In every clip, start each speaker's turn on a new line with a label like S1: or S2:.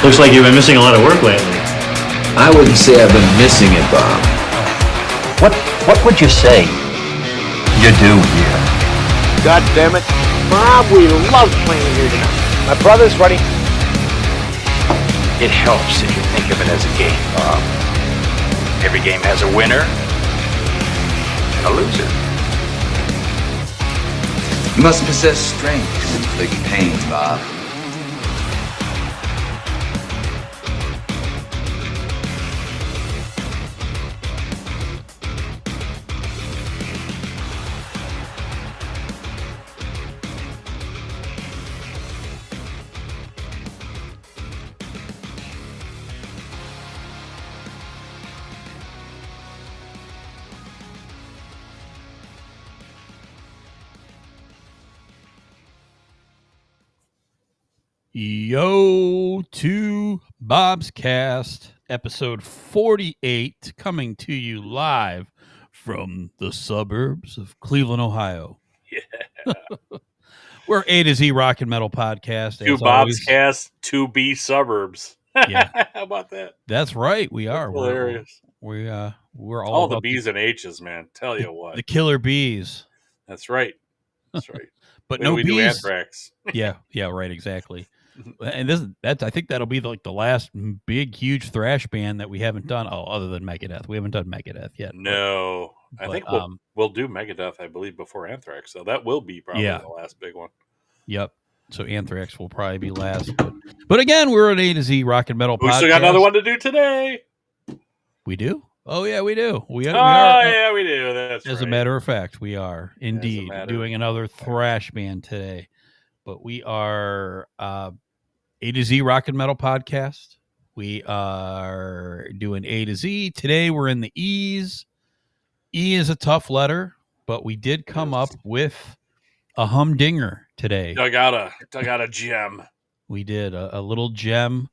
S1: Looks like you've been missing a lot of work lately.
S2: I wouldn't say I've been missing it, Bob.
S3: What would you say you do here?
S4: God damn it. Bob, we love playing here tonight. My brother's ready.
S3: It helps if you think of it as a game, Bob. Every game has a winner and a loser.
S2: You must possess strength to inflict pain, Bob.
S5: Yo, TwoBobsCast, episode 48, coming to you live from the suburbs of Cleveland, Ohio.
S6: Yeah.
S5: We're A to Z rock and metal podcast.
S6: TwoBobsCast, 2B suburbs.
S5: Yeah.
S6: How about that?
S5: That's right. We are.
S6: That's hilarious.
S5: We're
S6: all the B's and H's, man. Tell you what.
S5: The killer bees.
S6: That's right. That's right.
S5: But
S6: no
S5: no
S6: we
S5: bees.
S6: Do Anthrax.
S5: Yeah, right, exactly. And I think that'll be like the last big, huge thrash band that we haven't done. Oh, other than Megadeth, we haven't done Megadeth yet.
S6: No, I think we'll do Megadeth, I believe, before Anthrax. So that will be probably the last big one.
S5: Yep. So Anthrax will probably be last. But again, we're an A to Z rock and metal podcast.
S6: We still got another one to do today.
S5: We do? Oh yeah, we do. We are.
S6: Yeah, we do. That's
S5: as
S6: right.
S5: a matter of fact, we are indeed doing another thrash band today. But we are A to Z rock and metal podcast. We are doing A to Z. Today we're in the E's. E is a tough letter, but we did come up with a humdinger today.
S6: Dug out a gem.
S5: We did a little gem.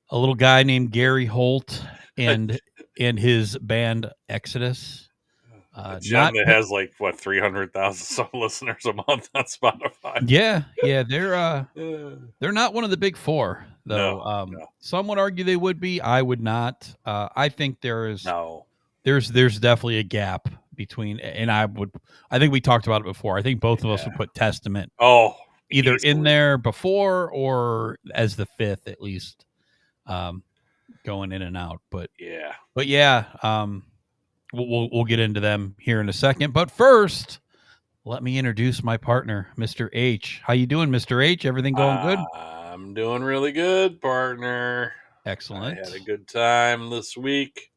S5: A little guy named Gary Holt and his band Exodus.
S6: A gem that has 300,000 some listeners a month on Spotify.
S5: Yeah, they're not one of the big four though.
S6: No.
S5: Some would argue they would be. I would not. I think there's definitely a gap between, and I think we talked about it before. I think both of us would put Testament either in there before or as the fifth at least, going in and out. But We'll get into them here in a second. But first, let me introduce my partner, Mr. H. How you doing, Mr. H? Everything going good?
S6: I'm doing really good, partner.
S5: Excellent.
S6: I had a good time this week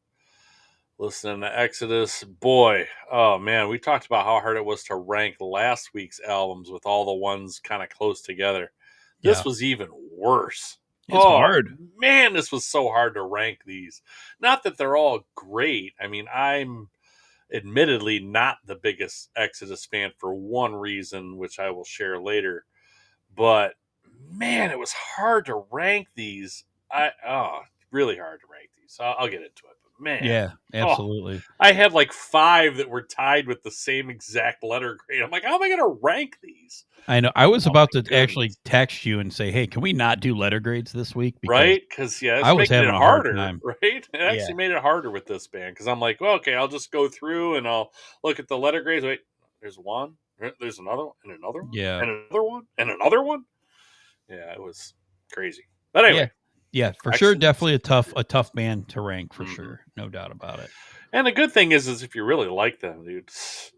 S6: listening to Exodus. Boy, oh man, we talked about how hard it was to rank last week's albums with all the ones kind of close together. This was even worse.
S5: It's hard.
S6: Man, this was so hard to rank these. Not that they're all great. I mean, I'm admittedly not the biggest Exodus fan for one reason, which I will share later. But, man, it was hard to rank these. Really hard to rank these. So I'll get into it. But, man.
S5: Yeah, absolutely.
S6: I had 5 that were tied with the same exact letter grade. I'm like, how am I going to rank these?
S5: I know. I was about to actually text you and say, hey, can we not do letter grades this week?
S6: Right? Because,
S5: I was having a hard time.
S6: Right? It actually made it harder with this band. Because I'm like, well, okay, I'll just go through and I'll look at the letter grades. Wait, there's one. There's another one. And another one.
S5: Yeah.
S6: And another one. And another one. Yeah, it was crazy. But anyway.
S5: Yeah, for sure. Definitely a tough band to rank for sure. No doubt about it.
S6: And the good thing is if you really like them, dude,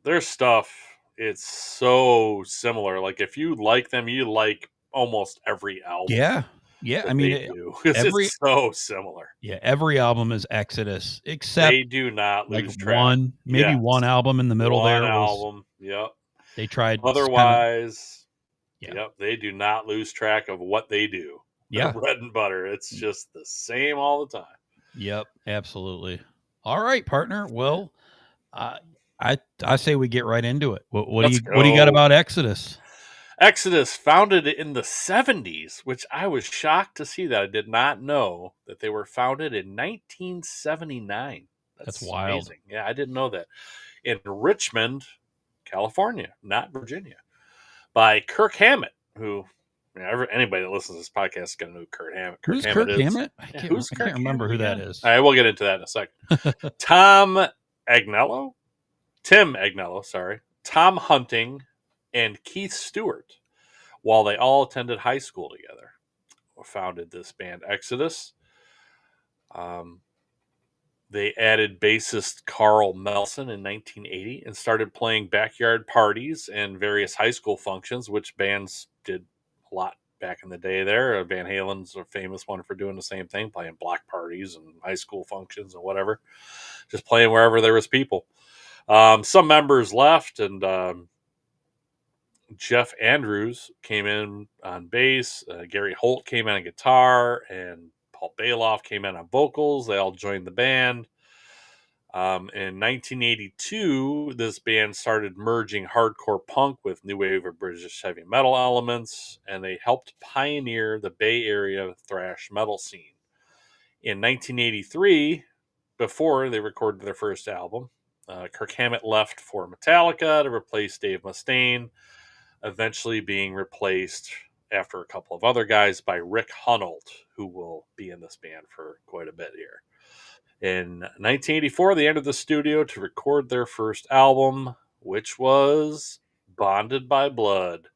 S6: their stuff, it's so similar. Like if you like them, you like almost every album.
S5: Yeah. I mean,
S6: it's so similar.
S5: Yeah, every album is Exodus, except
S6: they do not lose track.
S5: One album in the middle there.
S6: Yep.
S5: They tried.
S6: Otherwise, they do not lose track of what they do.
S5: Yeah.
S6: Bread and butter. It's just the same all the time.
S5: Yep, absolutely. All right, partner. Well, I say we get right into it. What do you got about Exodus?
S6: Exodus, founded in the 70s, which I was shocked to see that. I did not know that they were founded in 1979.
S5: That's wild.
S6: Amazing. Yeah, I didn't know that. In Richmond, California, not Virginia, by Kirk Hammett, who Anybody that listens to this podcast is going to know who Kirk Hammett.
S5: Who's Kirk Hammett? I
S6: Who's
S5: can't remember who that is.
S6: All right, we'll get into that in a second. Tim Agnello, sorry, Tom Hunting, and Keith Stewart, while they all attended high school together, founded this band Exodus. They added bassist Carl Melson in 1980 and started playing backyard parties and various high school functions, which bands did a lot back in the day there. Van Halen's a famous one for doing the same thing, playing block parties and high school functions and whatever, just playing wherever there was people. Some members left, and Jeff Andrews came in on bass. Gary Holt came in on guitar, and Paul Bailoff came in on vocals. They all joined the band. In 1982, this band started merging hardcore punk with new wave of British heavy metal elements, and they helped pioneer the Bay Area thrash metal scene. In 1983, before they recorded their first album, Kirk Hammett left for Metallica to replace Dave Mustaine, eventually being replaced after a couple of other guys by Rick Hunold, who will be in this band for quite a bit here. In 1984, they entered the studio to record their first album, which was Bonded by Blood.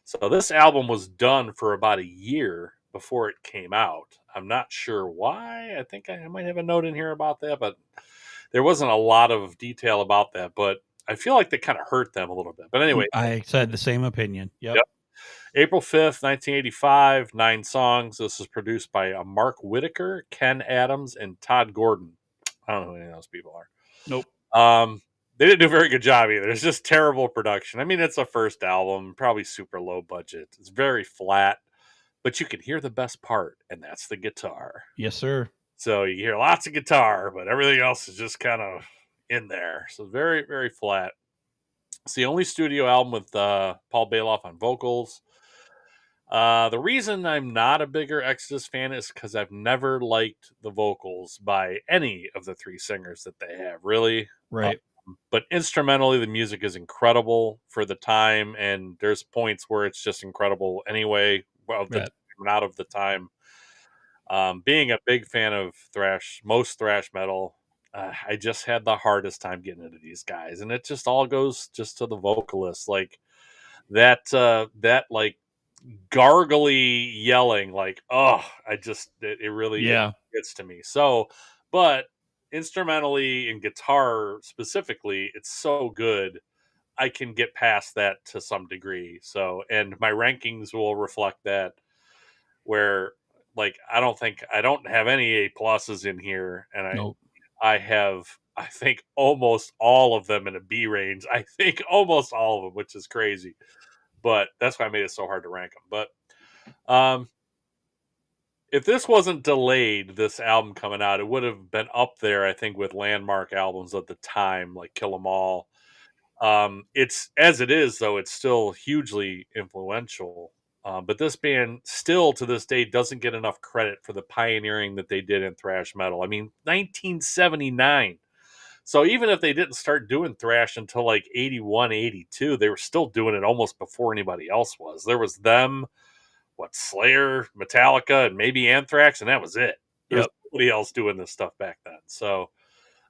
S6: So this album was done for about a year before it came out. I'm not sure why. I think I might have a note in here about that, but there wasn't a lot of detail about that. But I feel like they kind of hurt them a little bit. But anyway.
S5: I said the same opinion. Yep.
S6: April 5th, 1985, 9 songs. This is produced by Mark Whitaker, Ken Adams, and Todd Gordon. I don't know who any of those people are.
S5: Nope.
S6: They didn't do a very good job either. It's just terrible production. I mean, it's a first album, probably super low budget. It's very flat, but you can hear the best part, and that's the guitar.
S5: Yes, sir.
S6: So you hear lots of guitar, but everything else is just kind of in there. So very, very flat. It's the only studio album with Paul Bailoff on vocals. The reason I'm not a bigger Exodus fan is because I've never liked the vocals by any of the 3 singers that they have, really.
S5: Right.
S6: But instrumentally, the music is incredible for the time, and there's points where it's just incredible anyway, not of the time. Being a big fan of most thrash metal, I just had the hardest time getting into these guys, and it just all goes just to the vocalists, like that like gargly yelling, like, it really gets to me. So, but instrumentally and guitar specifically, it's so good. I can get past that to some degree. So, and my rankings will reflect that, where like, I don't have any A pluses in here. And I have, I think, almost all of them in a B range. I think almost all of them, which is crazy. But that's why I made it so hard to rank them. But if this wasn't delayed, this album coming out, it would have been up there, I think, with landmark albums of the time, like Kill 'Em All. It's as it is, though, it's still hugely influential. But this band still, to this day, doesn't get enough credit for the pioneering that they did in thrash metal. I mean, 1979. So even if they didn't start doing thrash until like 81, 82, they were still doing it almost before anybody else was. There was them, Slayer, Metallica, and maybe Anthrax, and that was it. There was nobody else doing this stuff back then. So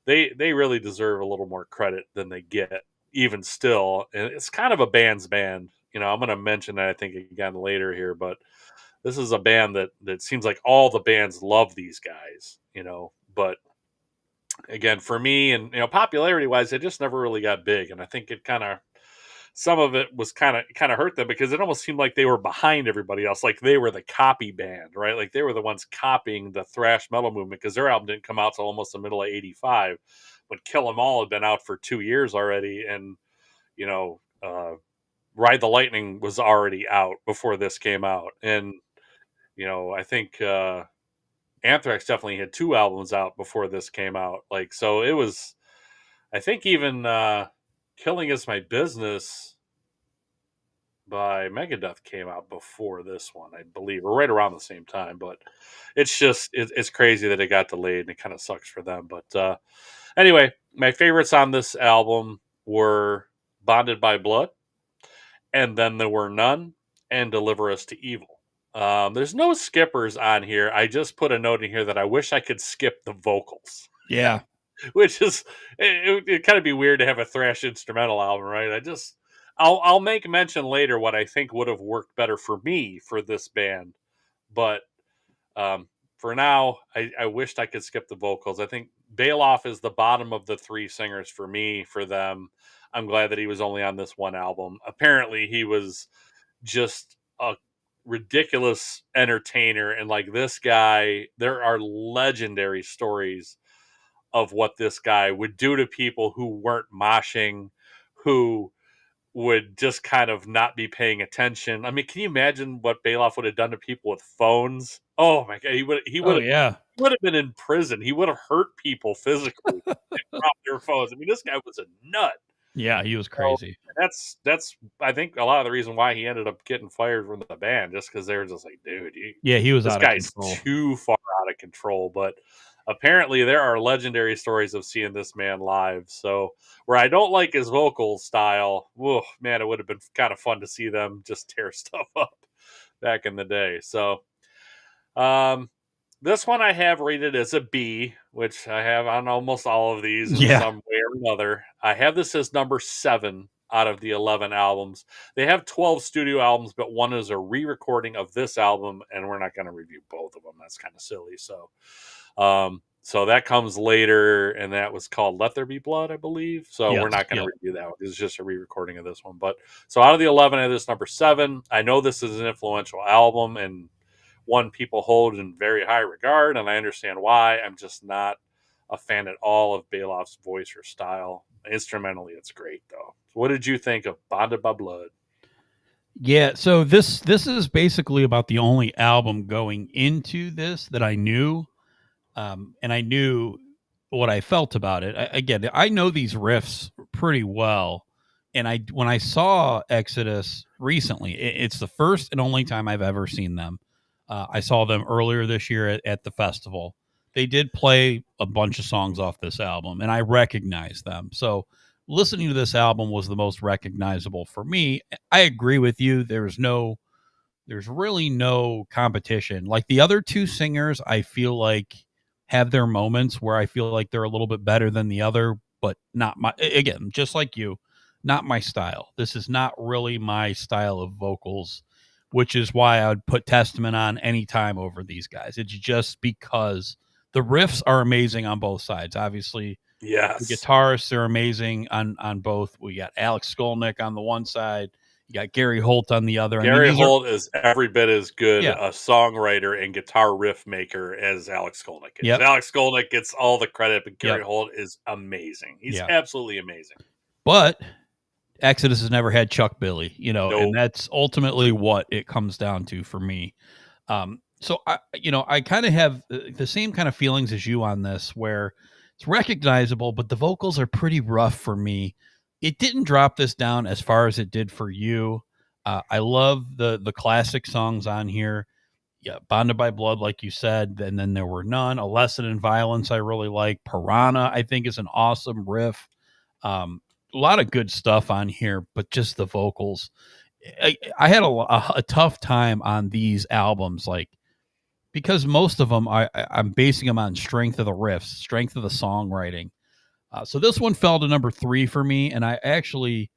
S6: they really deserve a little more credit than they get, even still. And it's kind of a band's band. You know, I'm going to mention that, I think, again later here, but this is a band that seems like all the bands love these guys, you know, but again, for me, and popularity wise, they just never really got big, and I think it some of it was kind of hurt them, because it almost seemed like they were behind everybody else, like they were the copy band, right? Like they were the ones copying the thrash metal movement, because their album didn't come out till almost the middle of '85, but Kill 'Em All had been out for 2 years already, and Ride the Lightning was already out before this came out, and I think Anthrax definitely had 2 albums out before this came out. Like, so it was, I think, even Killing Is My Business by Megadeth came out before this one, I believe, or right around the same time. But it's just, it's crazy that it got delayed, and it kind of sucks for them. But anyway, my favorites on this album were Bonded by Blood, and Then There Were None, and Deliver Us to Evil. There's no skippers on here. I just put a note in here that I wish I could skip the vocals.
S5: Yeah.
S6: Which is, it kind of be weird to have a thrash instrumental album, right? I'll make mention later what I think would have worked better for me for this band. But for now, I wished I could skip the vocals. I think Bailoff is the bottom of the three singers for me, for them. I'm glad that he was only on this one album. Apparently, he was just a ridiculous entertainer. And like this guy, there are legendary stories of what this guy would do to people who weren't moshing, who would just kind of not be paying attention. I mean, can you imagine what Bailoff would have done to people with phones? Oh my god, he would have been in prison. He would have hurt people physically and dropped their phones. I mean, this guy was a nut.
S5: Yeah, he was crazy.
S6: So that's I think a lot of the reason why he ended up getting fired from the band, just because they were just like, dude,
S5: he was
S6: this
S5: out of
S6: guy's
S5: control.
S6: too far out of control. But apparently there are legendary stories of seeing this man live. So where I don't like his vocal style, man, it would have been kind of fun to see them just tear stuff up back in the day. So this one I have rated as a B, which I have on almost all of these in some way or another. I have this as number 7 out of the 11 albums. They have 12 studio albums, but one is a re-recording of this album, and we're not going to review both of them. That's kind of silly. So that comes later, and that was called Let There Be Blood, I believe. So we're not going to review that one. It's just a re-recording of this one. But so out of the 11, I have this number 7. I know this is an influential album and one people hold in very high regard, and I understand why. I'm just not a fan at all of Bailoff's voice or style. Instrumentally, it's great, though. So what did you think of Bonded by Blood?
S5: Yeah, so this is basically about the only album going into this that I knew, and I knew what I felt about it. Again, I know these riffs pretty well, and when I saw Exodus recently, it's the first and only time I've ever seen them. I saw them earlier this year at the festival. They did play a bunch of songs off this album, and I recognized them. So listening to this album was the most recognizable for me. I agree with you. There's really no competition. Like the other two singers, I feel like have their moments where I feel like they're a little bit better than the other, but not again, just like you, not my style. This is not really my style of vocals, which is why I would put Testament on any time over these guys. It's just because the riffs are amazing on both sides. Obviously,
S6: yes,
S5: the guitarists are amazing on both. We got Alex Skolnick on the one side. You got Gary Holt on the other.
S6: Gary Holt is every bit as good a songwriter and guitar riff maker as Alex Skolnick is. Yep. Alex Skolnick gets all the credit, but Gary Holt is amazing. He's absolutely amazing.
S5: But Exodus has never had Chuck Billy, and that's ultimately what it comes down to for me. So I kind of have the same kind of feelings as you on this, where it's recognizable, but the vocals are pretty rough for me. It didn't drop this down as far as it did for you. I love the classic songs on here. Yeah, Bonded by Blood, like you said, and then There Were None. A Lesson in Violence, I really like. Piranha, I think, is an awesome riff. A lot of good stuff on here, but just the vocals. I had a tough time on these albums, because most of them I'm basing them on strength of the riffs, strength of the songwriting. So this one fell to number 3 for me, and I actually,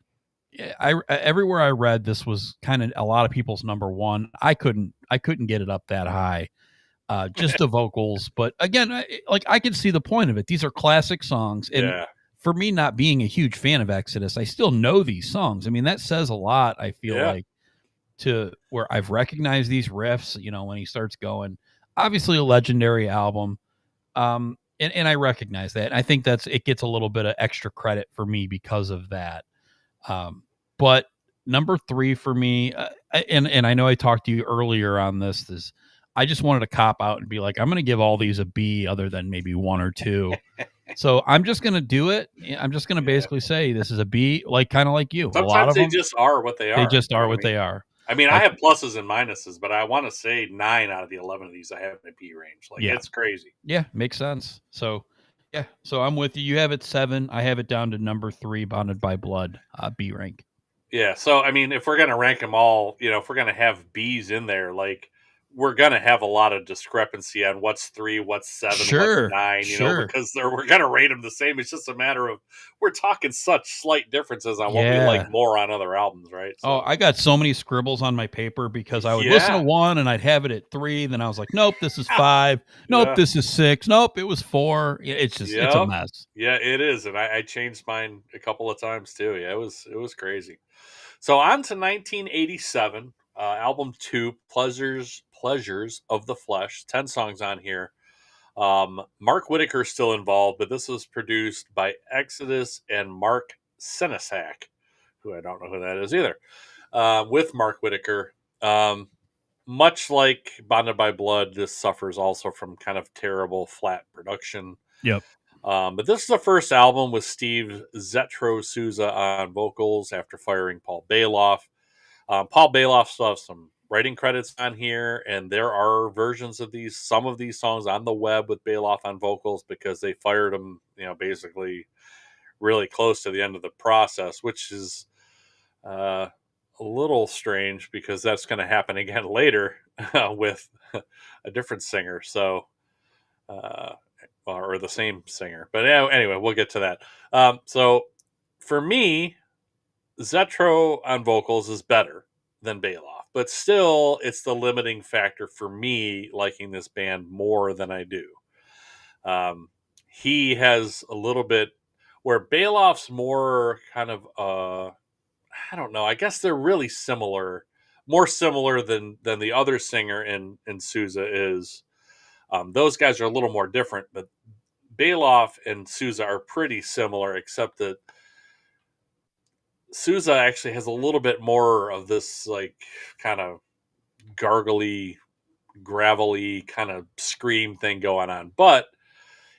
S5: everywhere I read, this was kind of a lot of people's number 1. I couldn't get it up that high, just the vocals. But again, I can see the point of it. These are classic songs, and for me, not being a huge fan of Exodus, I still know these songs. I mean, that says a lot. I feel like to where I've recognized these riffs. When he starts going, obviously a legendary album. And I recognize that. I think it gets a little bit of extra credit for me because of that. But number 3 for me, and I know I talked to you earlier on this, is I just wanted to cop out and be like, I'm going to give all these a B other than maybe 1 or 2. So I'm just going to do it. I'm just going to basically say this is a B, kind of like you.
S6: Sometimes
S5: a lot of
S6: they
S5: them,
S6: just are what they are.
S5: They just are what they are.
S6: I mean, I have pluses and minuses, but I want to say 9 out of the 11 of these I have in the B range. It's crazy.
S5: Yeah, makes sense. So, so I'm with you. You have it 7. I have it down to number 3, Bonded by Blood, B rank.
S6: Yeah, so I mean, if we're gonna rank them all, if we're gonna have B's in there, like we're gonna have a lot of discrepancy on what's 3, what's 7, what's
S5: Sure,
S6: 9,
S5: sure.
S6: because we're gonna rate them the same. It's just a matter of we're talking such slight differences on what we like
S5: Yeah.
S6: more on other albums, right?
S5: Oh,
S6: So
S5: I got so many scribbles on my paper because I would listen to
S6: yeah,
S5: one and I'd have it at 3. Then I was like, nope, this is 5. Nope,
S6: yeah,
S5: this is 6. Nope, it was 4. It's a
S6: yeah,
S5: mess.
S6: yeah. It is, and I changed mine a couple of times too. Yeah, it was crazy. So on to 1987, album 2, Pleasures of the Flesh. 10 songs on here. Mark Whitaker's still involved, but this was produced by Exodus and Mark Senesac, who I don't know who that is either, with Mark Whitaker. Much like Bonded by Blood, this suffers also from kind of terrible flat production.
S5: Yep.
S6: But this is the first album with Steve Zetro Souza on vocals after firing Paul Bailoff. Paul Bailoff still has some writing credits on here, and there are versions of some of these songs on the web with Bailoff on vocals because they fired him, basically really close to the end of the process, which is a little strange because that's going to happen again later with a different singer. So, uh, or the same singer. But anyway, we'll get to that. So for me, Zetro on vocals is better than Bailoff, but still, it's the limiting factor for me liking this band more than I do. He has a little bit where Bailoff's more kind of I don't know. I guess they're really similar, more similar than the other singer in Sousa is. Those guys are a little more different, but Bailoff and Sousa are pretty similar, except that Sousa actually has a little bit more of this like kind of gargly, gravelly kind of scream thing going on. But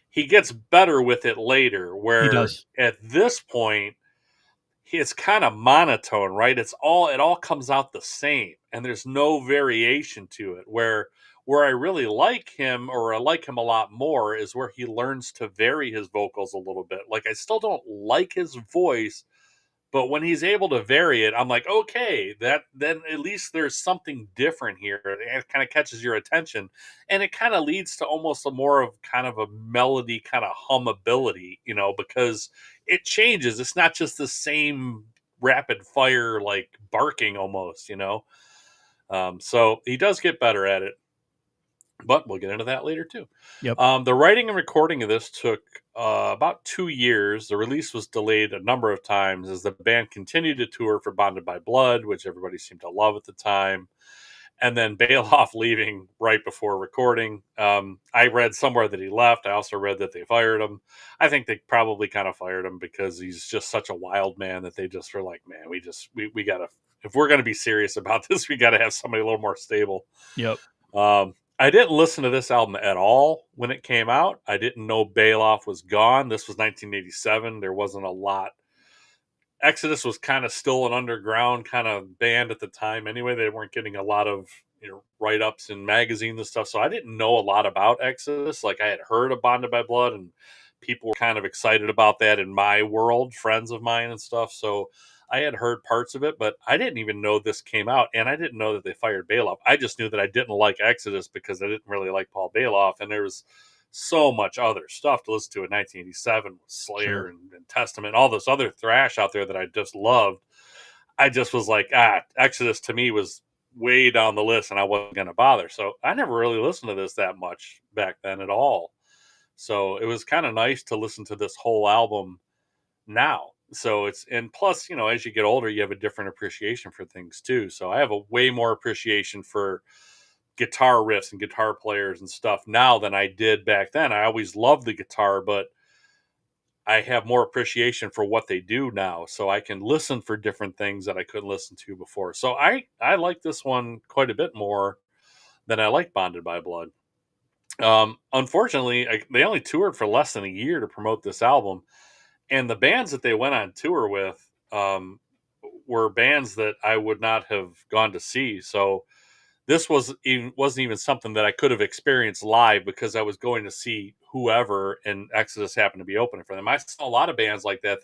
S6: he gets better with it later,
S5: He
S6: where
S5: does.
S6: at this point it's kind of monotone, right? It all comes out the same, and there's no variation to it. Where I really like him, or I like him a lot more, is where he learns to vary his vocals a little bit. Like I still don't like his voice, but when he's able to vary it, I'm like, okay, that then at least there's something different here. It kind of catches your attention, and it kind of leads to almost a more of kind of a melody, kind of hummability, because it changes. It's not just the same rapid fire like barking almost. So he does get better at it, but we'll get into that later too.
S5: Yep.
S6: The writing and recording of this took about 2 years. The release was delayed a number of times as the band continued to tour for Bonded by Blood, which everybody seemed to love at the time, and then Bailoff leaving right before recording. I read somewhere that he left. I also read that they fired him. I think they probably kind of fired him because he's just such a wild man that they just were like, man, we gotta, if we're gonna be serious about this, we gotta have somebody a little more stable.
S5: Yep.
S6: I didn't listen to this album at all when it came out. I didn't know Bailoff was gone. This was 1987. There wasn't a lot. Exodus was kind of still an underground kind of band at the time anyway. They weren't getting a lot of write-ups in magazines and stuff. So I didn't know a lot about Exodus. Like I had heard of Bonded by Blood, and people were kind of excited about that in my world, friends of mine and stuff. So I had heard parts of it, but I didn't even know this came out, and I didn't know that they fired Bailoff. I just knew that I didn't like Exodus because I didn't really like Paul Bailoff, and there was so much other stuff to listen to in 1987 with Slayer
S5: Sure.
S6: and Testament, all this other thrash out there that I just loved. I just was like, Exodus to me was way down the list, and I wasn't going to bother. So I never really listened to this that much back then at all. So it was kind of nice to listen to this whole album now. So and plus, as you get older, you have a different appreciation for things too. So I have a way more appreciation for guitar riffs and guitar players and stuff now than I did back then. I always loved the guitar, but I have more appreciation for what they do now. So I can listen for different things that I couldn't listen to before. So I like this one quite a bit more than I like Bonded by Blood. Unfortunately, they only toured for less than a year to promote this album. And the bands that they went on tour with were bands that I would not have gone to see. So this wasn't even something that I could have experienced live because I was going to see whoever, and Exodus happened to be opening for them. I saw a lot of bands like that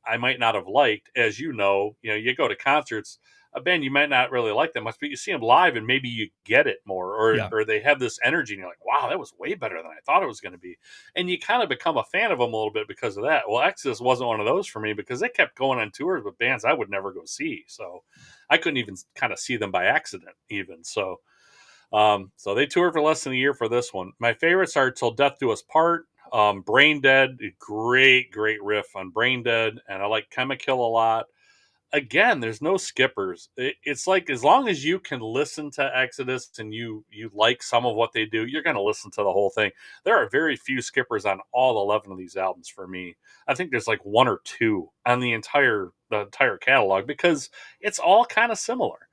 S6: I might not have liked. As you know, you go to concerts, a band you might not really like that much, but you see them live and maybe you get it more,
S5: Yeah.
S6: or they have this energy and you're like, wow, that was way better than I thought it was going to be. And you kind of become a fan of them a little bit because of that. Well, Exodus wasn't one of those for me because they kept going on tours with bands I would never go see. So I couldn't even kind of see them by accident even. So they toured for less than a year for this one. My favorites are Till Death Do Us Part, Brain Dead, great riff on Brain Dead, and I like Chemical a lot. Again, there's no skippers. It's like as long as you can listen to Exodus and you like some of what they do, you're going to listen to the whole thing. There are very few skippers on all 11 of these albums for me. I think there's like one or two on the entire catalog because it's all kind of similar.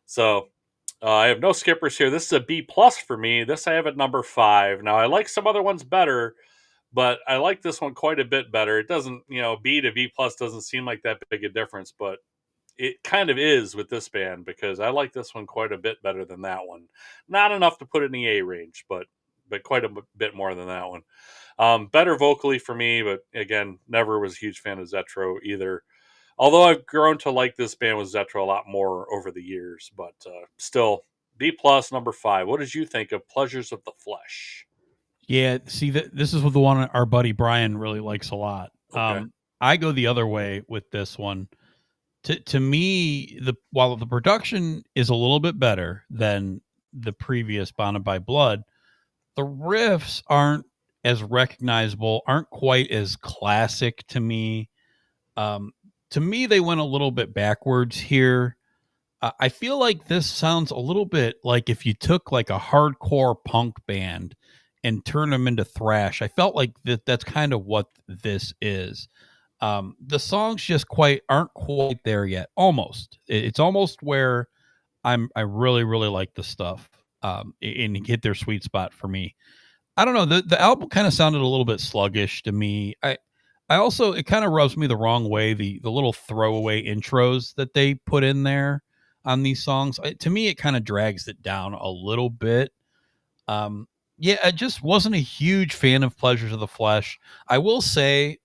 S6: So I have no skippers here. This is a B plus for me. This I have at number 5. Now I like some other ones better, but I like this one quite a bit better. It doesn't, B to B plus doesn't seem like that big a difference, but it kind of is with this band because I like this one quite a bit better than that one. Not enough to put it in the A range, but quite a bit more than that one. Better vocally for me, but again, never was a huge fan of Zetro either. Although I've grown to like this band with Zetro a lot more over the years, but still B plus number 5. What did you think of Pleasures of the Flesh?
S5: Yeah, see, this is the one our buddy Brian really likes a lot.
S6: Okay.
S5: I go the other way with this one. To me, while the production is a little bit better than the previous Bonded by Blood, the riffs aren't as recognizable, aren't quite as classic to me. To me, they went a little bit backwards here. I feel like this sounds a little bit like if you took like a hardcore punk band and turned them into thrash. I felt like that's kind of what this is. The songs just aren't quite there yet. Almost, it's almost where I really like the stuff. And hit their sweet spot for me. I don't know. The album kind of sounded a little bit sluggish to me. I also, it kind of rubs me the wrong way. The little throwaway intros that they put in there on these songs, to me, it kind of drags it down a little bit. Yeah, I just wasn't a huge fan of Pleasures of the Flesh. I will say,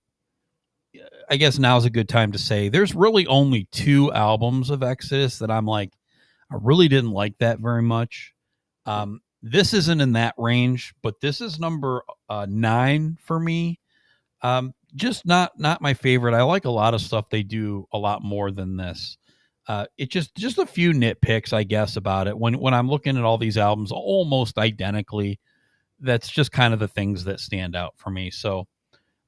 S5: I guess now's a good time to say there's really only 2 albums of Exodus that I'm like, I really didn't like that very much. This isn't in that range, but this is number 9 for me. Just not my favorite. I like a lot of stuff they do a lot more than this. It just a few nitpicks, I guess, about it. When I'm looking at all these albums almost identically, that's just kind of the things that stand out for me. So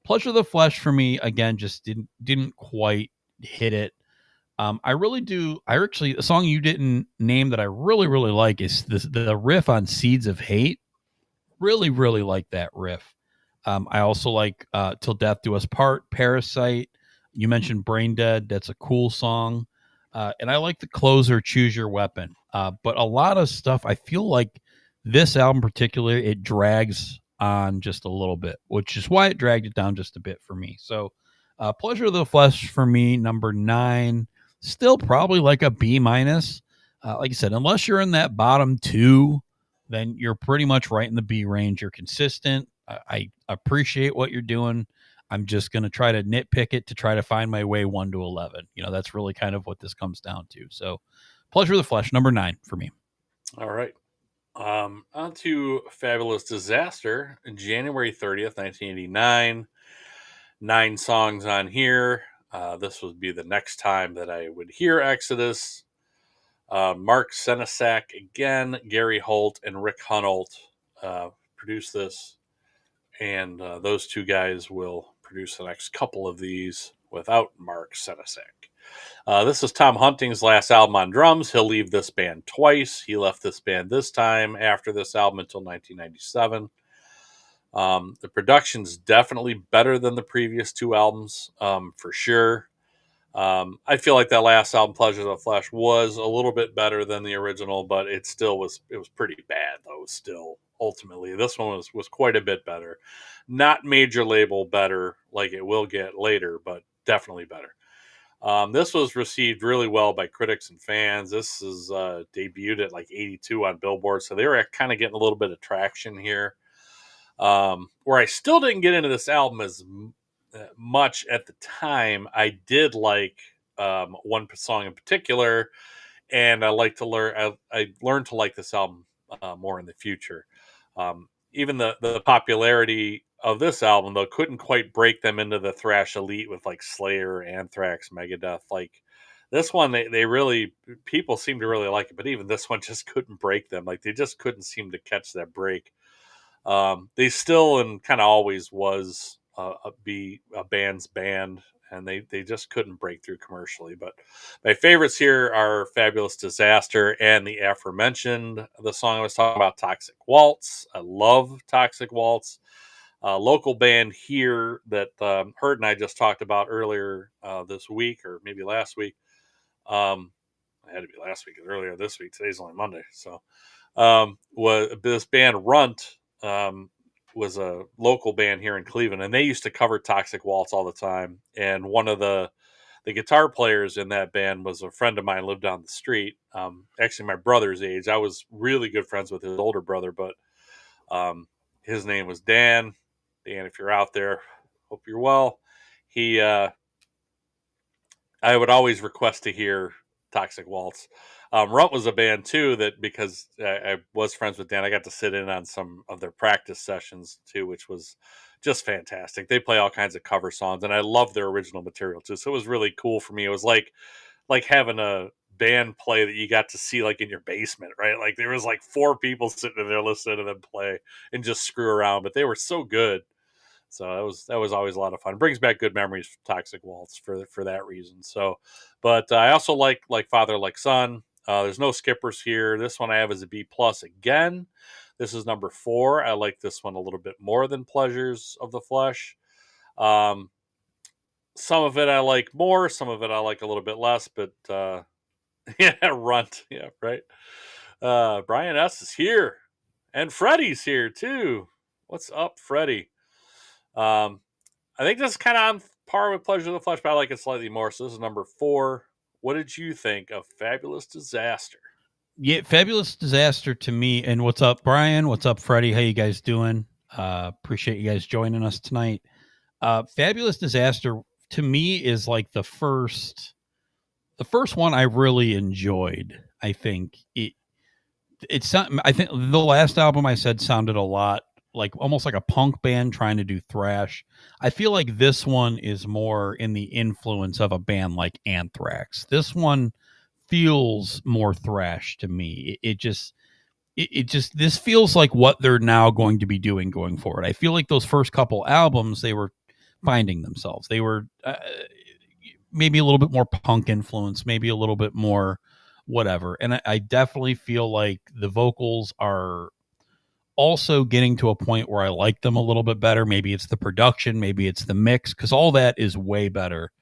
S5: Pleasure of the Flesh for me, again, just didn't quite hit it. I really do. A song you didn't name that I really like is the riff on Seeds of Hate. Really like that riff. I also like Till Death Do Us Part, Parasite. You mentioned Brain Dead. That's a cool song. And I like the closer, Choose Your Weapon. But a lot of stuff, I feel like this album in particular, it drags on just a little bit, which is why it dragged it down just a bit for me. So Pleasure of the Flesh for me, number 9. Still probably like a B minus. Like I said, unless you're in that bottom 2, then you're pretty much right in the B range. You're consistent. I appreciate what you're doing. I'm just going to try to nitpick it to try to find my way 1 to 11. That's really kind of what this comes down to. So Pleasure of the Flesh, number 9 for me.
S6: All right. On to Fabulous Disaster, January 30th, 1989. 9 songs on here. This would be the next time that I would hear Exodus. Mark Senesac again, Gary Holt, and Rick Hunolt produced this. And those 2 guys will produce the next couple of these without Mark Senesac. This is Tom Hunting's last album on drums. He'll leave this band twice. He left this band this time after this album until 1997. The production's definitely better than the previous 2 albums, for sure. I feel like that last album, Pleasures of the Flesh, was a little bit better than the original, but it was pretty bad, though, still, ultimately. This one was quite a bit better. Not major label better like it will get later, but definitely better. This was received really well by critics and fans. This is debuted at like 82 on Billboard, so they were kind of getting a little bit of traction here. Where I still didn't get into this album much at the time. I did like one song in particular, and I like to learn. I learned to like this album more in the future. Even the popularity of this album, though, couldn't quite break them into the thrash elite with like Slayer, Anthrax, Megadeth. Like this one, they really, people seem to really like it, but even this one just couldn't break them. Like they just couldn't seem to catch that break. They still and kind of always was be a band's band, and they just couldn't break through commercially. But my favorites here are Fabulous Disaster and the aforementioned, the song I was talking about, Toxic Waltz. I love Toxic Waltz. Local band here that Hurt and I just talked about earlier this week, or maybe last week. It had to be last week, earlier this week. Today's only Monday. So was this band Runt, was a local band here in Cleveland, and they used to cover Toxic Waltz all the time. And one of the guitar players in that band was a friend of mine, lived down the street. Actually, my brother's age. I was really good friends with his older brother, but his name was Dan. Dan, if you're out there, hope you're well. I would always request to hear Toxic Waltz. Runt was a band too that, because I was friends with Dan, I got to sit in on some of their practice sessions too, which was just fantastic. They play all kinds of cover songs, and I love their original material too. So it was really cool for me. It was like having a band play that you got to see like in your basement, right? Like there was like 4 people sitting in there listening to them play and just screw around, but they were so good. So that was always a lot of fun. It brings back good memories for Toxic Waltz for that reason. So, but I also like Father Like Son. There's no skippers here. This one I have as a B plus again. This is number 4. I like this one a little bit more than Pleasures of the Flesh. Some of it I like more. Some of it I like a little bit less. But yeah, Runt. Yeah, right. Brian S is here, and Freddie's here too. What's up, Freddie? I think this is kind of on par with Pleasure of the Flesh, but I like it slightly more. So this is number 4. What did you think of Fabulous Disaster?
S5: Yeah, Fabulous Disaster to me. And what's up, Brian? What's up, Freddie? How you guys doing? Appreciate you guys joining us tonight. Fabulous Disaster to me is like the first one I really enjoyed. I think it's something. I think the last album I said sounded a lot like almost like a punk band trying to do thrash. I feel like this one is more in the influence of a band like Anthrax. This one feels more thrash to me. It just this feels like what they're now going to be doing going forward. I feel like those first couple albums, they were finding themselves. They were maybe a little bit more punk influence, maybe a little bit more whatever. And I definitely feel like the vocals are also getting to a point where I like them a little bit better. Maybe it's the production, maybe it's the mix, because all that is way better.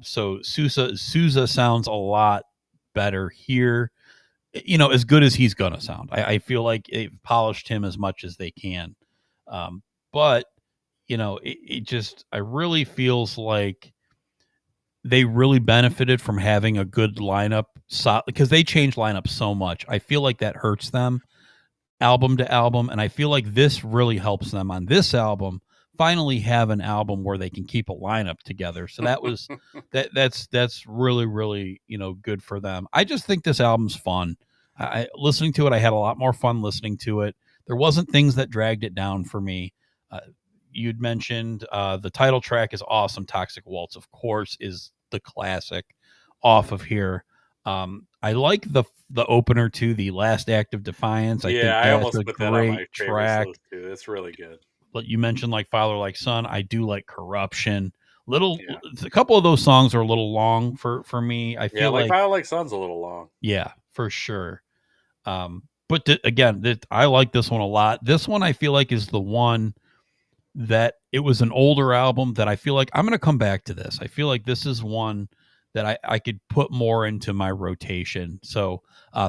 S5: So Sousa sounds a lot better here. You know, as good as he's gonna sound. I feel like they've polished him as much as they can. But you know, it just I really feels like they really benefited from having a good lineup, because they change lineups so much. I feel like that hurts them album to album, and I feel like this really helps them on this album finally have an album where they can keep a lineup together. So that was that's really, you know, good for them. I just think this album's fun. I listening to it, I had a lot more fun listening to it. There wasn't things that dragged it down for me. You'd mentioned the title track is awesome. Toxic Waltz, of course, is the classic off of here. I like the opener to the Last Act of Defiance. I think
S6: I
S5: that's
S6: almost
S5: a
S6: put that on my
S5: great
S6: favorite
S5: track.
S6: list too. It's really good.
S5: But you mentioned like Father Like Son. I do like Corruption. A couple of those songs are a little long for me. I feel like
S6: Father Like Son's a little long.
S5: Yeah, for sure. But again, I like this one a lot. This one I feel like is the one that it was an older album that I feel like I'm going to come back to this. I feel like this is one that I could put more into my rotation. So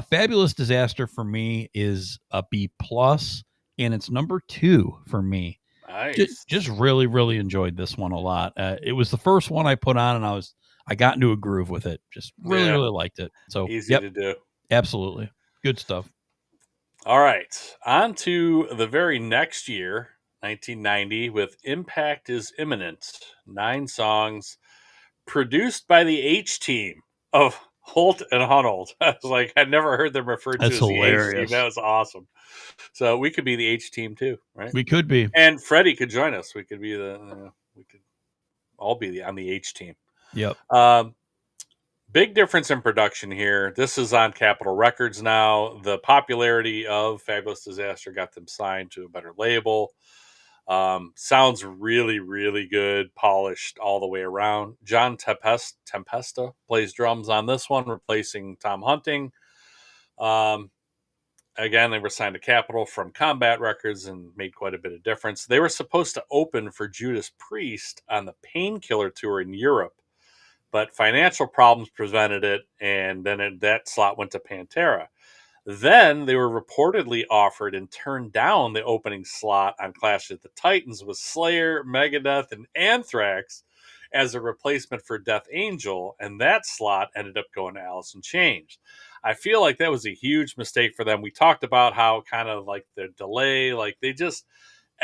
S5: Fabulous Disaster for me is a B plus, and it's number 2 for me.
S6: Nice.
S5: Just really enjoyed this one a lot. It was the first one I put on, and I got into a groove with it. Just really liked it. So
S6: easy to do.
S5: Absolutely. Good stuff.
S6: All right. On to the very next year, 1990, with Impact is Imminent. 9 songs, produced by the H Team of Holt and Hunold. I was like, I'd never heard them referred to
S5: That's
S6: as the H Team.
S5: hilarious.
S6: That was awesome. So we could be the H Team too, right?
S5: We could be.
S6: And Freddie could join us. We could be we could all be on the H Team.
S5: Yep.
S6: Big difference in production here. This is on Capitol Records now. The popularity of Fabulous Disaster got them signed to a better label. Sounds really, really good, polished all the way around. John Tempesta plays drums on this one, replacing Tom Hunting. Again, they were signed to Capitol from Combat Records and made quite a bit of difference. They were supposed to open for Judas Priest on the Painkiller tour in Europe, but financial problems prevented it, and then that slot went to Pantera. Then they were reportedly offered and turned down the opening slot on Clash of the Titans with Slayer, Megadeth, and Anthrax as a replacement for Death Angel, and that slot ended up going to Alice in Chains. I feel like that was a huge mistake for them. We talked about how kind of like the delay, like they just,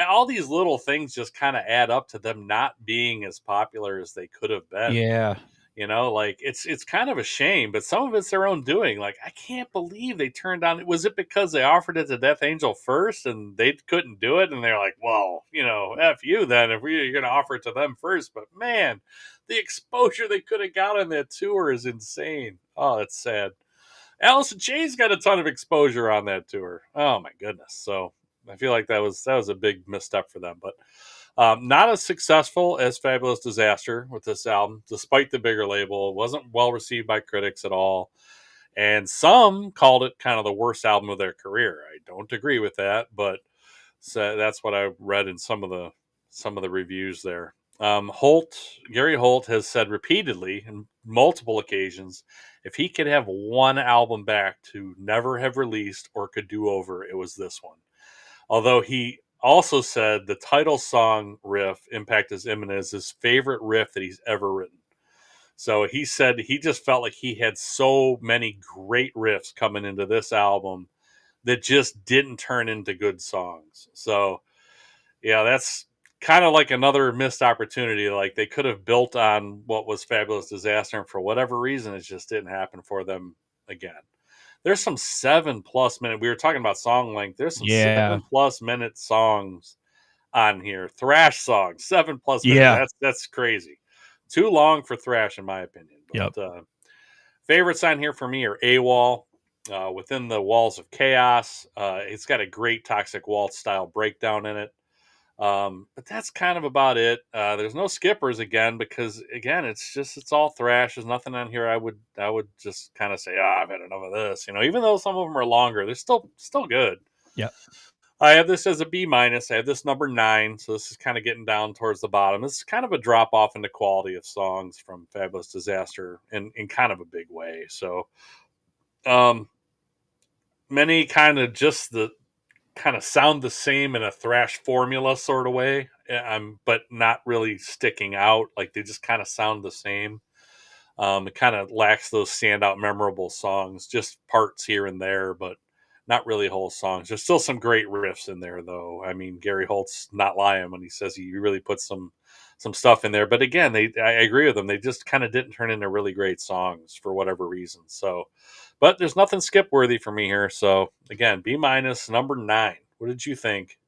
S6: all these little things just kind of add up to them not being as popular as they could have been.
S5: Yeah.
S6: You know, like it's kind of a shame, but some of it's their own doing. Like, I can't believe they turned down. Was it because they offered it to Death Angel first and they couldn't do it? And they're like, well, you know, F you then if you're going to offer it to them first. But man, the exposure they could have got on that tour is insane. Oh, it's sad. Alice in Chains got a ton of exposure on that tour. Oh my goodness. So I feel like that was a big misstep for them, but not as successful as Fabulous Disaster with this album, despite the bigger label. It wasn't well received by critics at all. And some called it kind of the worst album of their career. I don't agree with that, but so that's what I read in some of the reviews there. Gary Holt has said repeatedly in multiple occasions, if he could have one album back to never have released or could do over, it was this one. Although he also said the title song riff, Impact is Imminent, is his favorite riff that he's ever written. So he said he just felt like he had so many great riffs coming into this album that just didn't turn into good songs. So, yeah, that's kind of like another missed opportunity. Like they could have built on what was Fabulous Disaster, and for whatever reason, it just didn't happen for them again. There's some 7+ minute. We were talking about song length. There's some 7+ minute songs on here. Thrash songs, 7+ minutes.
S5: Yeah.
S6: That's crazy. Too long for thrash, in my opinion. But, favorites on here for me are AWOL, Within the Walls of Chaos. It's got a great Toxic Waltz style breakdown in it. But that's kind of about it. There's no skippers again, because again, it's all thrash. There's nothing on here I would just kind of say, I've had enough of this, you know, even though some of them are longer, they're still good.
S5: Yeah.
S6: I have this as a B-. I have this number 9. So this is kind of getting down towards the bottom. It's kind of a drop off in the quality of songs from Fabulous Disaster in kind of a big way. So, many kind of just the kind of sound the same in a thrash formula sort of way, but not really sticking out. Like they just kind of sound the same. It kind of lacks those standout memorable songs, just parts here and there, but not really whole songs. There's still some great riffs in there though. I mean, Gary Holt's not lying when he says he really put some stuff in there, but again, I agree with them. They just kind of didn't turn into really great songs for whatever reason. So, but there's nothing skip worthy for me here. So again, B-, number 9. What did you think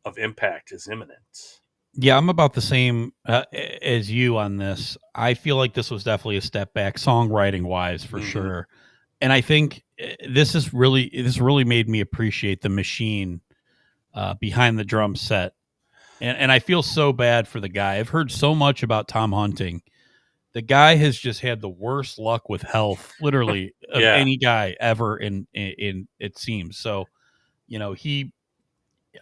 S6: of Impact is Imminent?
S5: Yeah, I'm about the same as you on this. I feel like this was definitely a step back songwriting wise for sure. And I think this really made me appreciate the machine behind the drum set. And I feel so bad for the guy. I've heard so much about Tom Hunting. The guy has just had the worst luck with health, literally, of any guy ever in it seems. So, you know,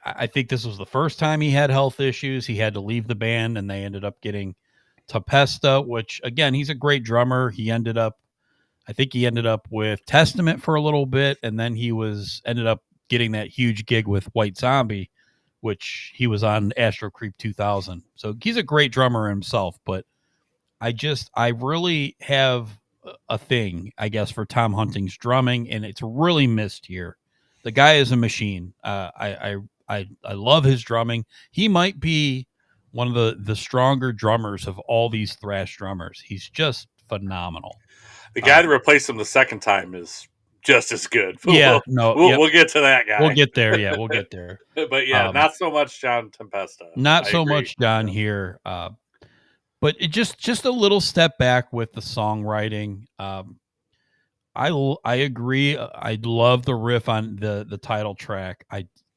S5: I think this was the first time he had health issues. He had to leave the band, and they ended up getting Tempesta, which, again, he's a great drummer. I think he ended up with Testament for a little bit, and then he ended up getting that huge gig with White Zombie, which he was on Astro Creep 2000. So he's a great drummer himself, but I really have a thing, I guess, for Tom Hunting's drumming, and it's really missed here. The guy is a machine. I I love his drumming. He might be one of the stronger drummers of all these thrash drummers. He's just phenomenal.
S6: The guy that replaced him the second time is just as good.
S5: Yeah,
S6: We'll get to that guy.
S5: We'll get there. Yeah, we'll get there.
S6: But yeah, not so much John Tempesta.
S5: Not so much John here. But it just a little step back with the songwriting. I agree. I love the riff on the title track.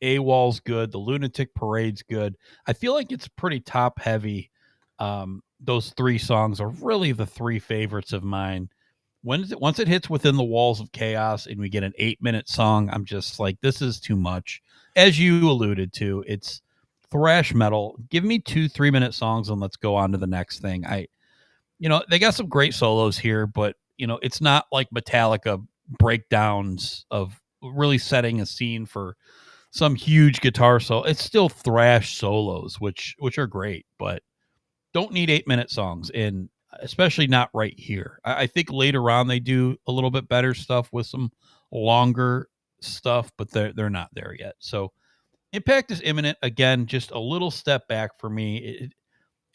S5: AWOL's good. The Lunatic Parade's good. I feel like it's pretty top heavy. Those three songs are really the three favorites of mine. Once it hits within the walls of chaos and we get an 8-minute song, I'm just like, this is too much. As you alluded to, it's thrash metal. Give me 2 3-minute songs and let's go on to the next thing. They got some great solos here, but it's not like Metallica breakdowns of really setting a scene for some huge guitar solo. It's still thrash solos, which are great, but don't need 8-minute songs, and especially not right here. I think later on they do a little bit better stuff with some longer stuff, but they're not there yet. So Impact is imminent. Again, just a little step back for me.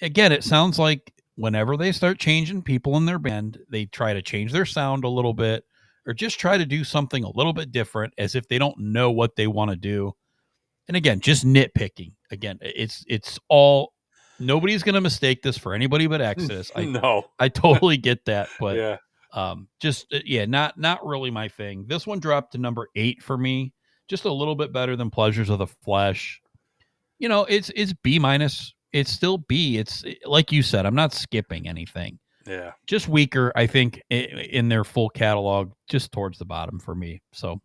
S5: It sounds like whenever they start changing people in their band, they try to change their sound a little bit or just try to do something a little bit different as if they don't know what they want to do. And again, just nitpicking. Again, it's all, nobody's going to mistake this for anybody but Exodus. I totally get that, but yeah. Not really my thing. This one dropped to number 8 for me. Just a little bit better than Pleasures of the Flesh. It's B minus. It's still B. It's like you said, I'm not skipping anything.
S6: Yeah.
S5: Just weaker, I think, in their full catalog, just towards the bottom for me. So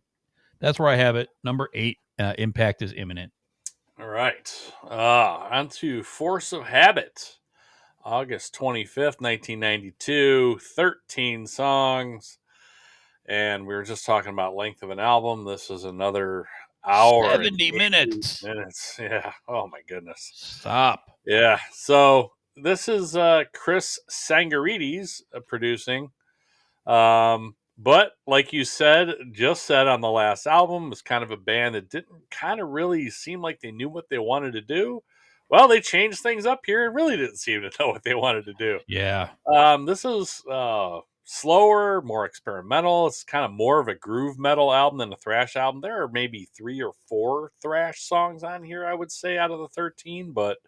S5: that's where I have it. Number 8, Impact is imminent.
S6: All right. On to Force of Habit. August 25th, 1992. 13 songs. And we were just talking about length of an album. This is another hour.
S5: 70 minutes.
S6: Yeah. Oh, my goodness.
S5: Stop.
S6: Yeah. So this is Chris Sangarides producing. But like you just said on the last album, was kind of a band that didn't kind of really seem like they knew what they wanted to do. Well, they changed things up here and really didn't seem to know what they wanted to do.
S5: Yeah.
S6: This is slower, more experimental. It's kind of more of a groove metal album than a thrash album. There are maybe 3 or 4 thrash songs on here, I would say, out of the 13, but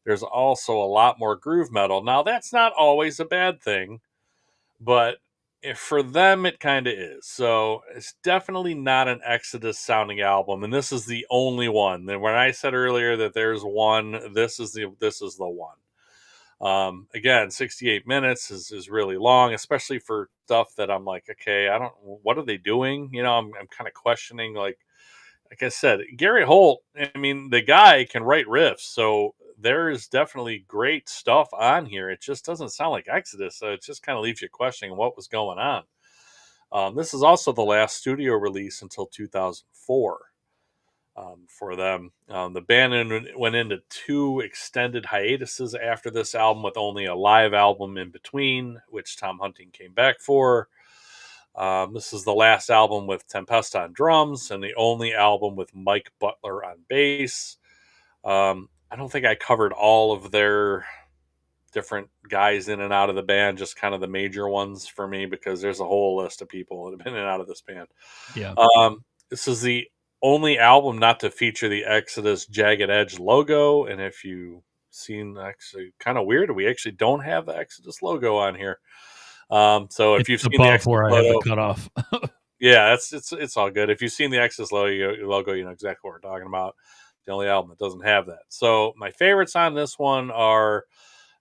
S6: there's also a lot more groove metal. Now, that's not always a bad thing, but for them, it kind of is. So it's definitely not an Exodus sounding album, and this is the only one. Then when I said earlier that there's one, this is the one. Again, 68 minutes is really long, especially for stuff that I'm like, okay, what are they doing? I'm kind of questioning, like I said, Gary Holt, I mean, the guy can write riffs, so there's definitely great stuff on here. It just doesn't sound like Exodus, so it just kind of leaves you questioning what was going on. This is also the last studio release until 2004 for them. The band went into 2 extended hiatuses after this album, with only a live album in between, which Tom Hunting came back for. This is the last album with Tempesta on drums and the only album with Mike Butler on bass. I don't think I covered all of their different guys in and out of the band, just kind of the major ones for me, because there's a whole list of people that have been in and out of this band.
S5: Yeah.
S6: This is the only album not to feature the Exodus Jagged Edge logo. And if you've seen, actually kind of weird, we actually don't have the Exodus logo on here. So if you've seen the Exodus
S5: where
S6: logo,
S5: I have the cutoff.
S6: yeah, it's all good. If you've seen the Exodus logo, you know exactly what we're talking about. The only album that doesn't have that. So my favorites on this one are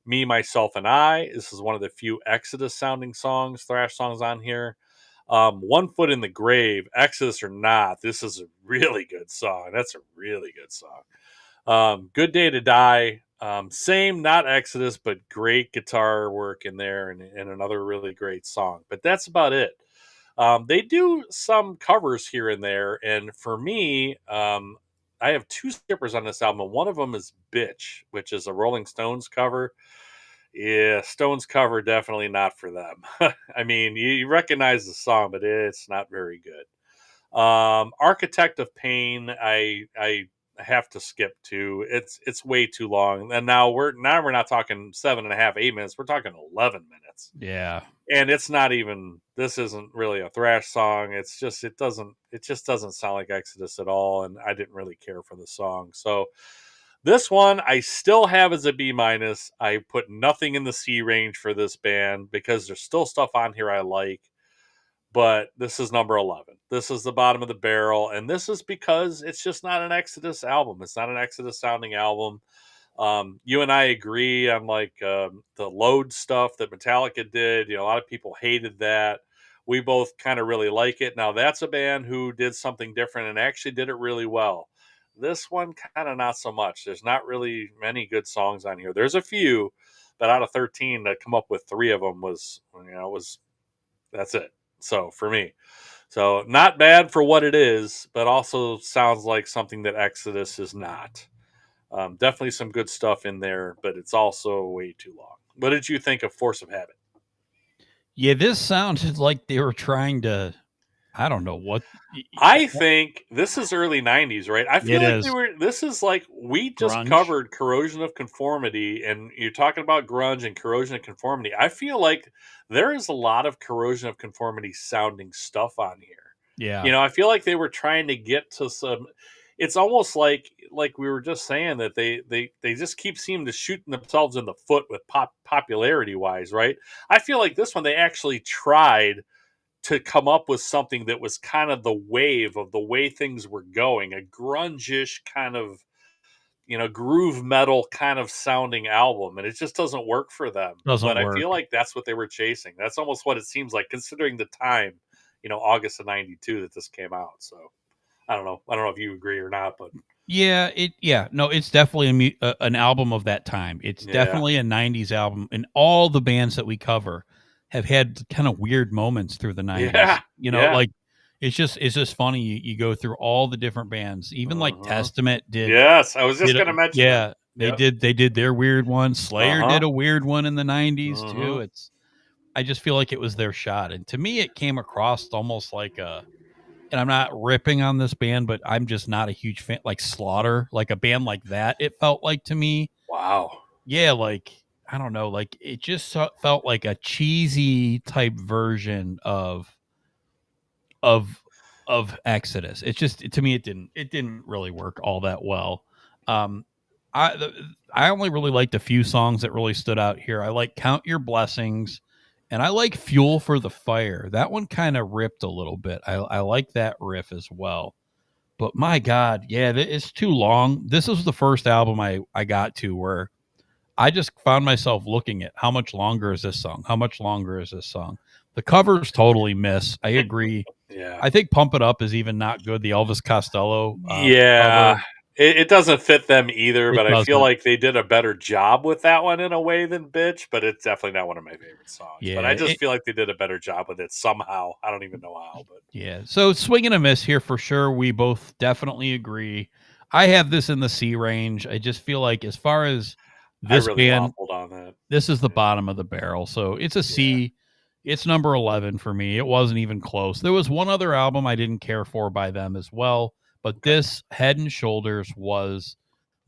S6: Me, Myself, and I. This is one of the few Exodus sounding songs, thrash songs on here. One Foot in the Grave, Exodus or not, this is a really good song. That's a really good song. Good Day to Die. Same, not Exodus, but great guitar work in there, and another really great song. But that's about it. They do some covers here and there, and for me, I have 2 skippers on this album, and one of them is Bitch, which is a Rolling Stones cover. Yeah, Stones cover, definitely not for them. I mean, you recognize the song, but it's not very good. Architect of Pain, I have to skip to. It's way too long. And now we're not talking 7.5, 8 minutes. We're talking 11 minutes.
S5: Yeah.
S6: And it's not even, this isn't really a thrash song. It just doesn't sound like Exodus at all. And I didn't really care for the song. So this one I still have as a B minus. I put nothing in the C range for this band because there's still stuff on here I like. But this is number 11. This is the bottom of the barrel. And this is because it's just not an Exodus album. It's not an Exodus sounding album. You and I agree on like the Load stuff that Metallica did. A lot of people hated that. We both kind of really like it. Now that's a band who did something different and actually did it really well. This one kind of not so much. There's not really many good songs on here. There's a few, but out of 13 to come up with 3 of them was that's it. So for me, so not bad for what it is, but also sounds like something that Exodus is not. Definitely some good stuff in there, but it's also way too long. What did you think of Force of Habit?
S5: Yeah, this sounded like they were trying to, I don't know what.
S6: I think this is early 90s, right? I feel
S5: It
S6: like
S5: is.
S6: this is like, we just
S5: Grunge.
S6: covered Corrosion of Conformity, and you're talking about grunge and Corrosion of Conformity. I feel like there is a lot of Corrosion of Conformity sounding stuff on here.
S5: Yeah.
S6: I feel like they were trying to get to some, it's almost like we were just saying that they just keep seeming to shoot themselves in the foot with popularity wise, right? I feel like this one, they actually tried to come up with something that was kind of the wave of the way things were going, a grunge-ish kind of, groove metal kind of sounding album, and it just doesn't work for them.
S5: Doesn't
S6: But I
S5: work.
S6: feel like that's what they were chasing. That's almost what it seems like, considering the time, August of 92 that this came out. So I don't know if you agree or not, but
S5: Yeah, no, it's definitely an album of that time. It's definitely a 90s album, and all the bands that we cover have had kind of weird moments through the 90s. Like it's just funny. You go through all the different bands, even like Testament did.
S6: Yes, I was just going to mention that.
S5: They did their weird one. Slayer did a weird one in the 90s too. I just feel like it was their shot. And to me, it came across almost like and I'm not ripping on this band, but I'm just not a huge fan. Like Slaughter, like a band like that, it felt like to me.
S6: Wow.
S5: Yeah, like, I don't know. Like, it just felt like a cheesy type version of Exodus. It's just, to me, it didn't really work all that well. I only really liked a few songs that really stood out here. I like Count Your Blessings, and I like Fuel for the Fire. That one kind of ripped a little bit. I like that riff as well. But my God, yeah, it's too long. This is the first album I got to where I just found myself looking at how much longer is this song? How much longer is this song? The covers totally miss. I agree.
S6: Yeah.
S5: I think Pump It Up is even not good. The Elvis Costello.
S6: Cover. It doesn't fit them either, but I feel
S5: doesn't.
S6: like they did a better job with that one in a way than Bitch, but it's definitely not one of my favorite songs.
S5: Yeah,
S6: but I just feel like they did a better job with it somehow. I don't even know how, but
S5: yeah. So swing and a miss here for sure. We both definitely agree. I have this in the C range. I just feel like as far as this
S6: I really
S5: band,
S6: waffled on that.
S5: this is the bottom of the barrel. So it's a C. It's number 11 for me. It wasn't even close. There was one other album I didn't care for by them as well, but this Head and Shoulders was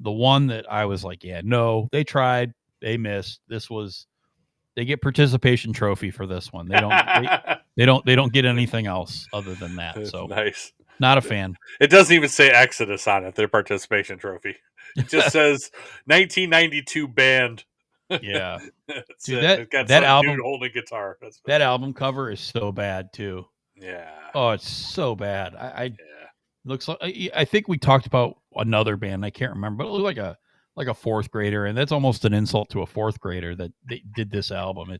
S5: the one that I was like, yeah, no, they tried, they missed. They get participation trophy for this one. They don't get anything else other than that. So
S6: nice.
S5: Not a fan.
S6: It doesn't even say Exodus on it, their participation trophy. It just says 1992 band.
S5: Yeah.
S6: Dude,
S5: that album
S6: dude holding a guitar.
S5: That album cover is so bad too.
S6: Yeah.
S5: Oh, it's so bad. Looks like, I think we talked about another band. I can't remember, but it looked like a fourth grader, and that's almost an insult to a fourth grader that they did this album.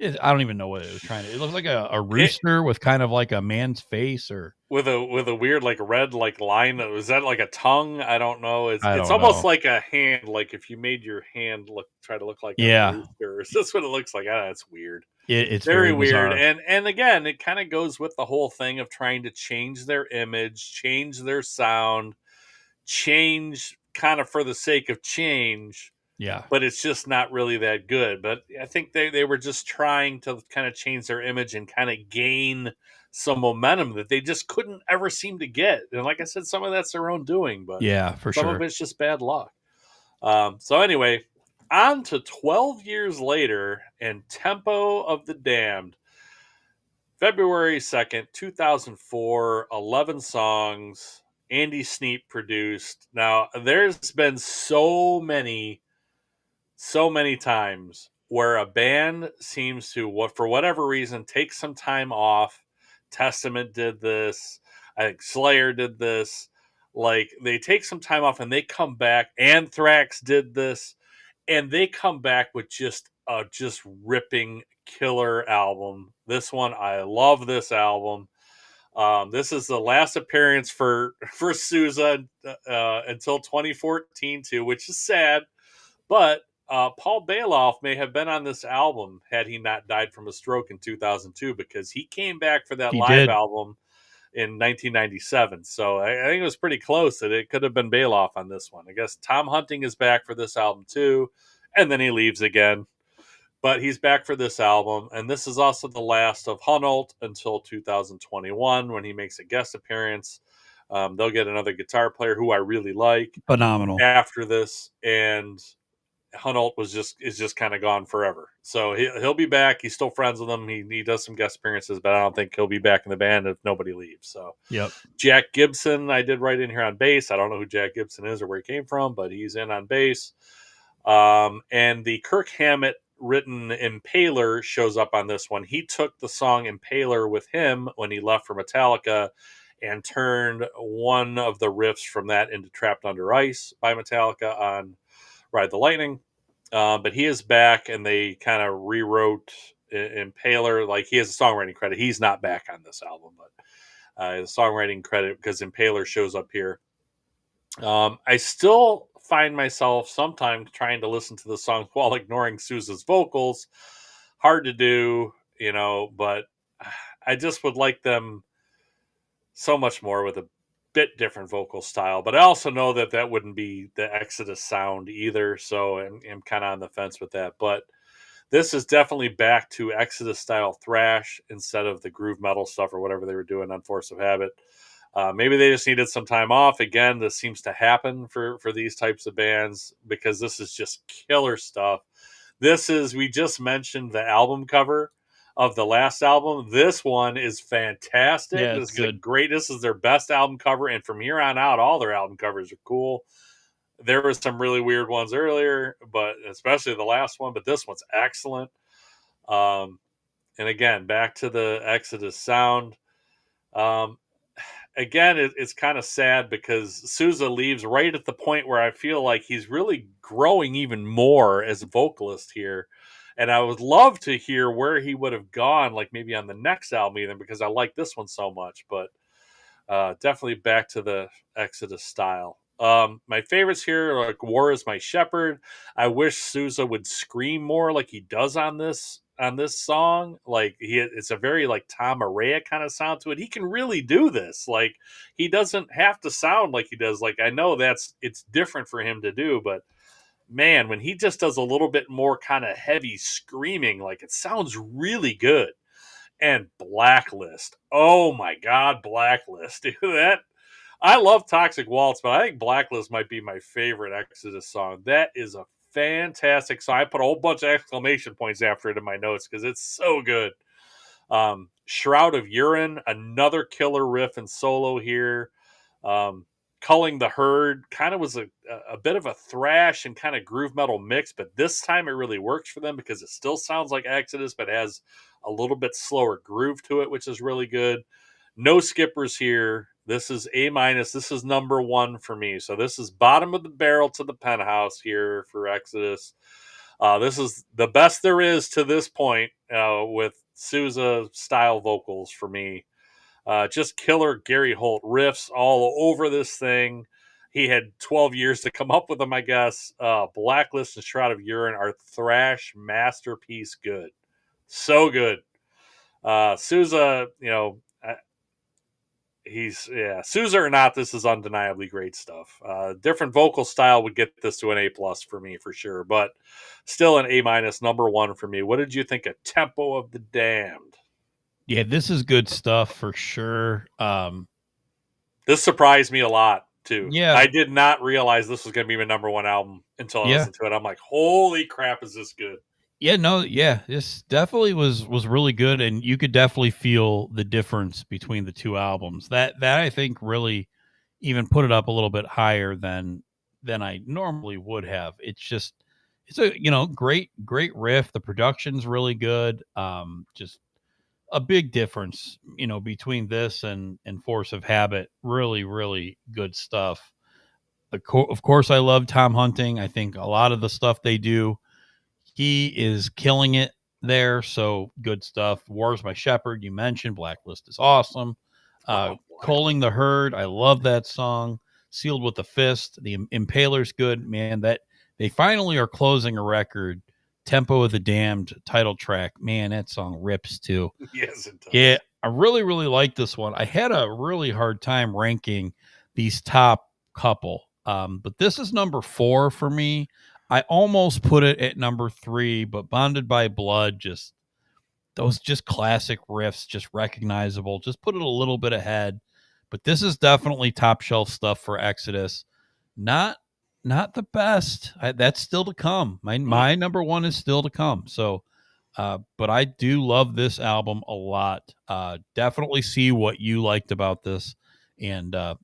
S5: I don't even know what it was trying to. It looks like a rooster with kind of like a man's face, or
S6: with a weird like red like line. Was that like a tongue? I don't know. It's
S5: don't
S6: almost
S5: know.
S6: like a hand. Like if you made your hand try to look like a rooster. That's what it looks like. It's weird.
S5: It's
S6: very weird.
S5: bizarre.
S6: And again, it kind of goes with the whole thing of trying to change their image, change their sound, change kind of for the sake of change.
S5: Yeah.
S6: But it's just not really that good. But I think they were just trying to kind of change their image and kind of gain some momentum that they just couldn't ever seem to get. And like I said, some of that's their own doing, but
S5: Yeah, for
S6: some
S5: sure.
S6: of it's just bad luck. So anyway, on to 12 years later and Tempo of the Damned. February 2nd, 2004, 11 songs, Andy Sneap produced. Now, there's been so many times where a band seems to, for whatever reason, take some time off. Testament did this. I think Slayer did this. Like, they take some time off and they come back. Anthrax did this. And they come back with just ripping killer album. This one, I love this album. This is the last appearance for Sousa until 2014 too, which is sad. But Paul Bailoff may have been on this album had he not died from a stroke in 2002, because he came back for that live album in 1997. So I think it was pretty close that it could have been Bailoff on this one. I guess Tom Hunting is back for this album too, and then he leaves again. But he's back for this album, and this is also the last of Hunolt until 2021 when he makes a guest appearance. They'll get another guitar player who I really like.
S5: Phenomenal.
S6: After this, and Hunolt is just kind of gone forever. So he'll be back. He's still friends with them. He does some guest appearances, but I don't think he'll be back in the band if nobody leaves. So
S5: yep.
S6: Jack Gibson, I did write in here on bass. I don't know who Jack Gibson is or where he came from, but he's in on bass. And the Kirk Hammett written Impaler shows up on this one. He took the song Impaler with him when he left for Metallica and turned one of the riffs from that into Trapped Under Ice by Metallica on Ride the Lightning. But he is back, and they kind of rewrote Impaler. Like, he has a songwriting credit. He's not back on this album, but the songwriting credit, because Impaler shows up here. I still find myself sometimes trying to listen to the song while ignoring Sousa's vocals. Hard to do, but I just would like them so much more with a bit different vocal style. But I also know that wouldn't be the Exodus sound either, so I'm kind of on the fence with that. But this is definitely back to Exodus style thrash instead of the groove metal stuff or whatever they were doing on Force of Habit. Maybe they just needed some time off. Again, this seems to happen for these types of bands, because this is just killer stuff. We just mentioned the album cover of the last album. This one is fantastic.
S5: Yeah,
S6: this is great. This is their best album cover, and from here on out, all their album covers are cool. There were some really weird ones earlier, but especially the last one. But this one's excellent. And again, back to the Exodus sound. Again, it's kind of sad because Sousa leaves right at the point where I feel like he's really growing even more as a vocalist here. And I would love to hear where he would have gone, like maybe on the next album even, because I like this one so much. But definitely back to the Exodus style. My favorites here are like War is My Shepherd. I wish Sousa would scream more like he does on this song. Like, it's a very like Tom Araya kind of sound to it. He can really do this. Like, he doesn't have to sound like he does. Like, I know it's different for him to do, but man, when he just does a little bit more kind of heavy screaming, like, it sounds really good. And Blacklist. Oh my God, Blacklist. Dude, I love Toxic Waltz, but I think Blacklist might be my favorite Exodus song. That is a fantastic song. I put a whole bunch of exclamation points after it in my notes because it's so good. Shroud of Urine, another killer riff and solo here. Culling the Herd kind of was a bit of a thrash and kind of groove metal mix, but this time it really works for them because it still sounds like Exodus, but has a little bit slower groove to it, which is really good. No skippers here. This is A-. This is number one for me. So this is bottom of the barrel to the penthouse here for Exodus. This is the best there is to this point with Sousa style vocals for me. Just killer Gary Holt riffs all over this thing. He had 12 years to come up with them, I guess. Blacklist and Shroud of Urine are thrash masterpiece good. So good. Sousa, Sousa or not, this is undeniably great stuff. Different vocal style would get this to an A+ for me for sure, but still an A-, number one for me. What did you think of Tempo of the Damned?
S5: Yeah, this is good stuff for sure.
S6: This surprised me a lot too.
S5: Yeah,
S6: I did not realize this was going to be my number one album until I
S5: yeah,
S6: listened to it. I'm like, holy crap, is this good?
S5: yeah. No, yeah. This definitely was really good, and you could definitely feel the difference between the two albums. That I think really even put it up a little bit higher than I normally would have. It's just it's a great riff. The production's really good. Just a big difference, between this and Force of Habit. Really, really good stuff. Of course, I love Tom Hunting. I think a lot of the stuff they do, he is killing it there. So good stuff. War's My Shepherd, you mentioned. Blacklist is awesome.
S6: Oh,
S5: Coaling the Herd, I love that song. Sealed with a Fist, the Impaler's good, man. That they finally are closing a record. Tempo of the Damned title track, man, that song rips too.
S6: yes, it does.
S5: Yeah, I really, really like this one. I had a really hard time ranking these top couple, but this is number 4 for me. I almost put it at number 3, but Bonded by Blood, just those just classic riffs, just recognizable. Just put it a little bit ahead. But this is definitely top shelf stuff for Exodus. Not not the best. That's still to come. My number 1 is still to come. So but I do love this album a lot. Definitely see what you liked about this, and a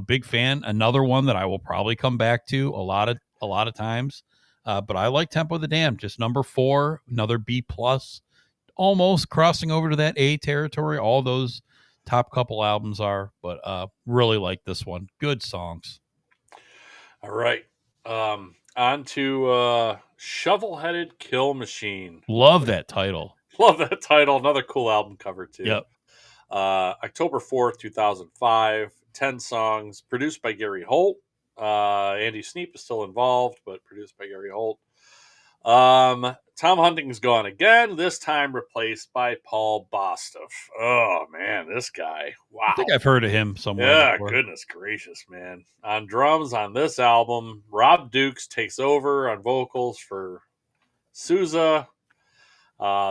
S5: big fan. Another one that I will probably come back to a lot of times. But I like Tempo of the Dam, just number 4, another B plus, almost crossing over to that A territory. All those top couple albums are, but really like this one. Good songs.
S6: All right. On to Shovel-Headed Kill Machine.
S5: Love that title.
S6: Love that title. Another cool album cover, too.
S5: Yep.
S6: October 4th, 2005. 10 songs. Produced by Gary Holt. Andy Sneap is still involved, but produced by Gary Holt. Tom Hunting's gone again, this time replaced by Paul Bostaph. Oh, man, this guy. Wow.
S5: I think I've heard of him somewhere.
S6: Yeah,
S5: before.
S6: goodness gracious, man. On drums on this album, Rob Dukes takes over on vocals for Sousa.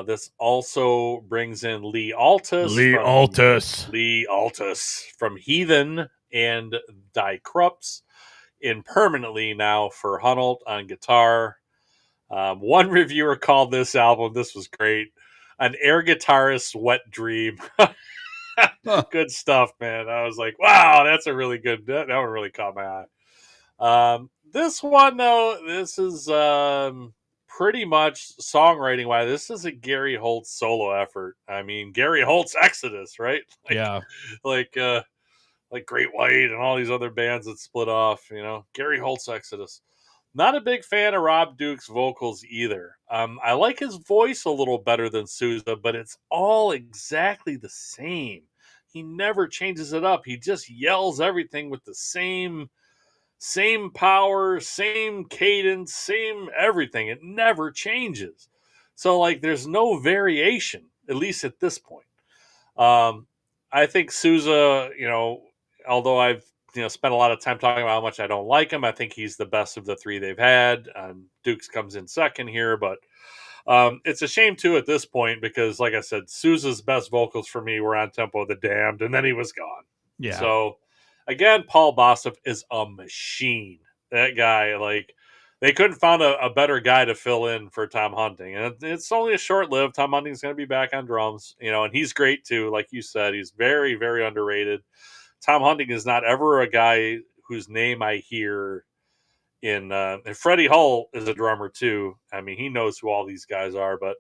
S6: This also brings in Lee Altus. Lee Altus from Heathen and Die Krups in permanently now for Hunnelt on guitar. One reviewer called this album, this was great, an air guitarist's wet dream. Good stuff, man. I was like, wow, that's a really good, that one really caught my eye. This one, though, this is pretty much songwriting wise, this is a Gary Holt solo effort. I mean, Gary Holt's Exodus, right?
S5: Yeah.
S6: Like Great White and all these other bands that split off, Gary Holt's Exodus. Not a big fan of Rob Duke's vocals either. I like his voice a little better than Sousa, but it's all exactly the same. He never changes it up. He just yells everything with the same power, same cadence, same everything. It never changes. So there's no variation, at least at this point. I think Sousa, although I've spent a lot of time talking about how much I don't like him, I think he's the best of the 3 they've had. Dukes comes in second here, but it's a shame too at this point because, like I said, Sousa's best vocals for me were on Tempo of the Damned, and then he was gone.
S5: Yeah.
S6: So again, Paul Bostaph is a machine. That guy, they couldn't find a better guy to fill in for Tom Hunting. And it's only a short-lived. Tom Hunting's going to be back on drums, and he's great too. Like you said, he's very, very underrated. Tom Hunting is not ever a guy whose name I hear in and Freddie Hull is a drummer too. I mean, he knows who all these guys are, but